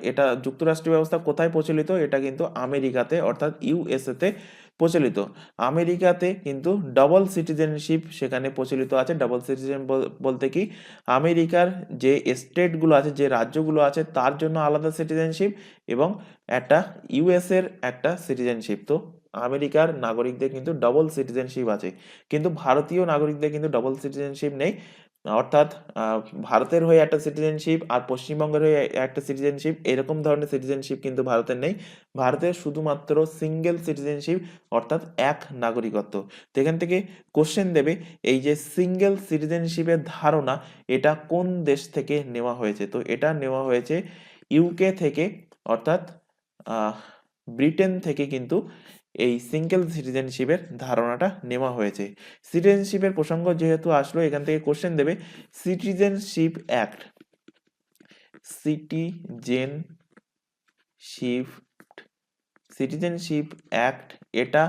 এটা যুক্তরাষ্ট্রীয় ব্যবস্থা কোথায় প্রচলিত? এটা কিন্তু আমেরিকাতে, অর্থাৎ ইউএসএ তে প্রচলিত। আমেরিকাতে কিন্তু ডবল সিটিজেনশিপ সেখানে প্রচলিত আছে। ডবল সিটিজেন বলতে কি, আমেরিকার যে স্টেটগুলো আছে, যে রাজ্যগুলো আছে, তার জন্য আলাদা সিটিজেনশিপ এবং একটা ইউএসএর একটা সিটিজেনশিপ। তো আমেরিকার নাগরিকদের কিন্তু ডবল সিটিজেনশিপ আছে, কিন্তু ভারতীয় নাগরিকদের কিন্তু ডবল সিটিজেনশিপ নেই। অর্থাৎ ভারতের হয়ে একটা সিটিজেনশিপ আর পশ্চিমবঙ্গের হয়ে একটা সিটিজেনশিপ, এরকম ধরনের সিটিজেনশিপ কিন্তু ভারতের নেই। ভারতের শুধুমাত্র সিঙ্গেল সিটিজেনশিপ, অর্থাৎ এক নাগরিকত্ব। তো এখান থেকে কোশ্চেন দেবে এই যে সিঙ্গেল সিটিজেনশিপের ধারণা, এটা কোন দেশ থেকে নেওয়া হয়েছে? তো এটা নেওয়া হয়েছে ইউকে থেকে, অর্থাৎ ব্রিটেন থেকে কিন্তু এই সিঙ্গেল সিটিজেনশিপের ধারণাটা নেওয়া হয়েছে। সিটিজেনশিপের প্রসঙ্গ যেহেতু আসলো, এখান থেকে কোশ্চেন দেবে citizenship act, citizenship citizenship act এটা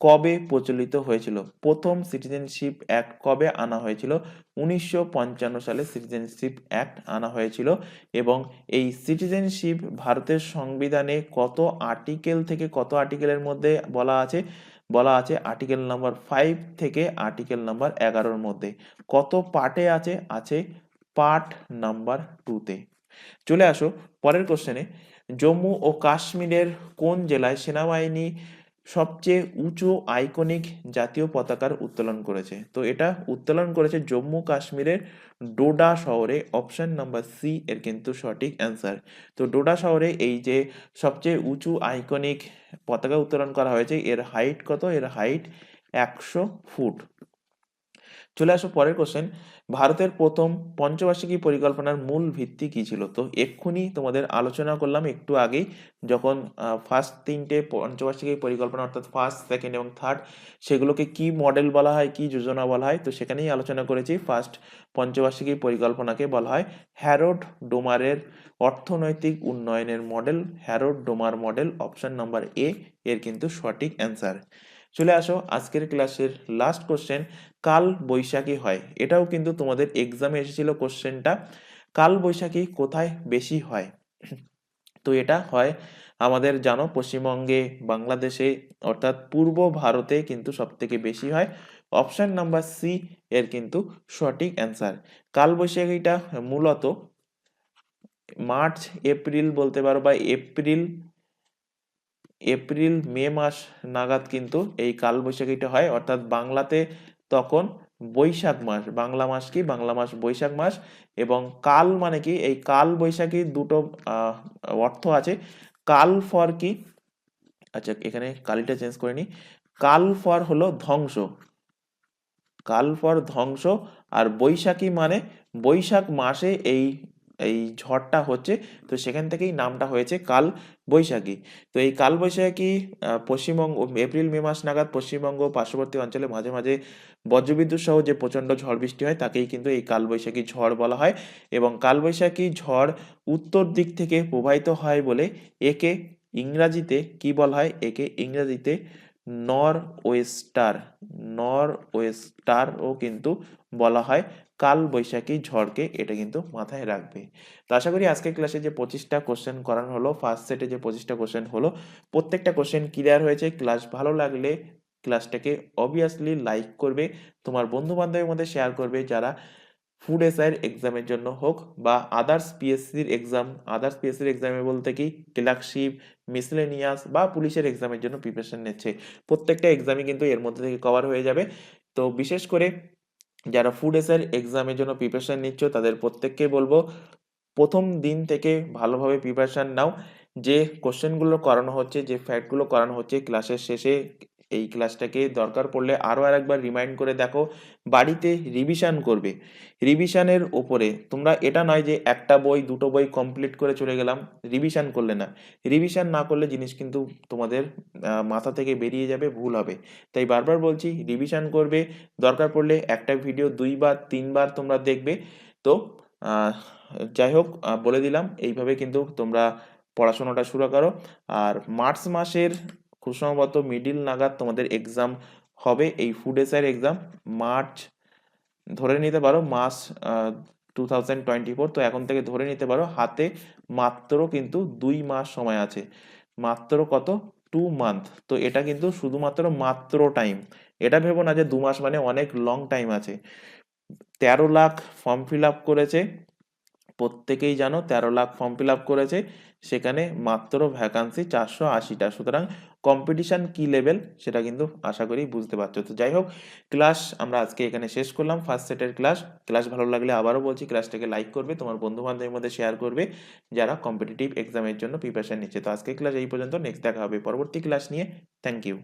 কবে প্রচলিত হয়েছিল? প্রথম সিটিজেনশিপ অ্যাক্ট কবে আনা হয়েছিল? 1955 সালে সিটিজেনশিপ অ্যাক্ট আনা হয়েছিল। এবং এই সিটিজেনশিপ ভারতের সংবিধানে কত আর্টিকেল থেকে কত আর্টিকেলের মধ্যে বলা আছে? বলা আছে আর্টিকেল নাম্বার 5 থেকে আর্টিকেল নাম্বার 11-র মধ্যে। কত পার্টে আছে? আছে পার্ট নাম্বার 2 তে। চলে আসো পরের কোশ্চেনে, জম্মু ও কাশ্মীরের কোন জেলায় সেনাবাহিনী সবচেয়ে উঁচু আইকনিক জাতীয় পতাকার উত্তোলন করেছে? তো এটা উত্তোলন করেছে জম্মু কাশ্মীরের ডোডা শহরে। অপশন নাম্বার সি এর কিন্তু সঠিক অ্যান্সার। তো ডোডা শহরে এই যে সবচেয়ে উঁচু আইকনিক পতাকা উত্তোলন করা হয়েছে, এর হাইট কত? এর হাইট 100 ফুট। চলে আসো পরের কোশ্চেন। ভারতের প্রথম পঞ্চবার্ষিকী পরিকল্পনার মূল ভিত্তি কি ছিল? তো এক্ষুনি তোমাদের আলোচনা করলাম একটু আগেই, যখন ফার্স্ট তিনটে পঞ্চবার্ষিকী পরিকল্পনা অর্থাৎ ফার্স্ট, সেকেন্ড এবং থার্ড, সেগুলোকে কি মডেল বলা হয়, কি যোজনা বলা হয়, তো সেখানেই আলোচনা করেছি। ফার্স্ট পঞ্চবার্ষিকী পরিকল্পনাকে বলা হয় হ্যারোড ডোমারের অর্থনৈতিক উন্নয়নের model, হ্যারোড Domar model. Option number A এর কিন্তু সঠিক অ্যান্সার। চলে আসো আজকের ক্লাসের লাস্ট কোশ্চেন। কাল বৈশাখী হয়, এটাও কিন্তু তোমাদের এক্সামে এসেছিল কোশ্চেনটা। কাল বৈশাখী কোথায় বেশি হয়? তো এটা হয় আমাদের জানো পশ্চিমবঙ্গে, বাংলাদেশে, অর্থাৎ পূর্ব ভারতে কিন্তু সব থেকে বেশি হয়। অপশন নাম্বার সি এর কিন্তু সঠিক অ্যান্সার। কাল বৈশাখীটা মূলত মার্চ এপ্রিল বলতে পারো, বা এপ্রিল মে মাস নাগাদ কিন্তু এই কালবৈশাখীটা হয়, অর্থাৎ বাংলাতে তখন বৈশাখ মাস। বাংলা মাস কি? বাংলা মাস বৈশাখ মাস। এবং কাল মানে কি? এই কাল বৈশাখী দুটো অর্থ আছে। কাল ফর কি? আচ্ছা, এখানে কালিটা চেঞ্জ করে নি। কাল ফর হলো ধ্বংস, কাল ফর ধ্বংস। আর বৈশাখী মানে বৈশাখ মাসে এই এই ঝড়টা হচ্ছে, তো সেখান থেকেই নামটা হয়েছে কাল বৈশাখী। তো এই কাল বৈশাখী পশ্চিমবঙ্গ এপ্রিল মে মাস নাগাদ পশ্চিমবঙ্গ পার্শ্ববর্তী অঞ্চলে মাঝে মাঝে বজ্রবিদ্যুৎ সহ যে প্রচণ্ড ঝড় বৃষ্টি হয় তাকেই কিন্তু এই কালবৈশাখী ঝড় বলা হয়। এবং কালবৈশাখী ঝড় উত্তর দিক থেকে প্রবাহিত হয় বলে একে ইংরাজিতে কি বলা হয়? একে ইংরাজিতে নর ওয়েস্টার, নর ওয়েস্টারও কিন্তু বলা হয় কাল বৈশাখী ঝড়কে। এটা কিন্তু মাথায় রাখবে। তো আশা করি আজকের ক্লাসে যে 25টা কোশ্চেন করানো হলো, ফার্স্ট সেটে যে 25টা কোশ্চেন হলো, প্রত্যেকটা কোশ্চেন ক্লিয়ার হয়েছে। ক্লাস ভালো লাগলে ক্লাসটাকে অবভিয়াসলি লাইক করবে, তোমার বন্ধু বান্ধবের মধ্যে শেয়ার করবে যারা ফুড এসআইয়ের এক্সামের জন্য হোক বা আদার্স পিএসসির এক্সাম। আদার্স পিএসসির এক্সামে বলতে কি ক্লার্কশিপ, মিসলেনিয়াস বা পুলিশের এক্সামের জন্য প্রিপারেশন নিচ্ছে, প্রত্যেকটা এক্সামই কিন্তু এর মধ্যে থেকে কভার হয়ে যাবে। তো বিশেষ করে যারা ফুড এসআইয়ের এক্সামের জন্য প্রিপারেশন নিচ্ছ তাদের প্রত্যেককে বলবো প্রথম দিন থেকে ভালোভাবে প্রিপারেশন নাও। যে কোশ্চেনগুলো করানো হচ্ছে, যে ফ্যাক্টগুলো করানো হচ্ছে ক্লাসের শেষে, এই ক্লাসটাকে দরকার পড়লে আরও আরেকবার রিমাইন্ড করে দেখো। বাড়িতে রিভিশন করবে। রিভিশনের ওপরে তোমরা এটা নয় যে একটা বই দুটো বই কমপ্লিট করে চলে গেলাম, রিভিশন করলে না। রিভিশন না করলে জিনিস কিন্তু তোমাদের মাথা থেকে বেরিয়ে যাবে, ভুল হবে। তাই বারবার বলছি রিভিশন করবে। দরকার পড়লে একটা ভিডিও 2 বার 3 বার তোমরা দেখবে। তো যাই হোক, বলে দিলাম এইভাবে কিন্তু তোমরা পড়াশোনাটা শুরু করো। আর মার্চ মাসের খুব সম্ভবত মিডিল নাগাদ তোমাদের এক্সাম হবে, এই ফুড এসআইয়ের এক্সাম। মার্চ ধরে নিতে পারো, মার্চ 2024। তো এখন থেকে ধরে নিতে পারো হাতে মাত্র কিন্তু 2 মাস সময় আছে। মাত্র কত? 2 মান্থ। তো এটা কিন্তু শুধুমাত্র মাত্র টাইম। এটা ভেবো না যে 2 মাস মানে অনেক লং টাইম আছে। 13 লাখ ফর্ম ফিল আপ করেছে, প্রত্যেকেই জানো 13 লাখ ফর্ম ফিল আপ করেছে, সেখানে মাত্র ভ্যাকান্সি 480টা। সুতরাং কম্পিটিশন কি লেভেল সেটা কিন্তু আশা করি বুঝতে পারছো। তো যাই হোক, ক্লাস আমরা আজকে এখানে শেষ করলাম, ফার্স্ট সেটের ক্লাস। ক্লাস ভালো লাগলে আবারও বলছি ক্লাসটাকে লাইক করবে, তোমার বন্ধু বান্ধবের মধ্যে শেয়ার করবে যারা কম্পিটিটিভ এক্সামের জন্য প্রিপারেশন নিচ্ছে। তো আজকের ক্লাস এই পর্যন্ত, নেক্সট দেখা হবে পরবর্তী ক্লাস নিয়ে। Thank you.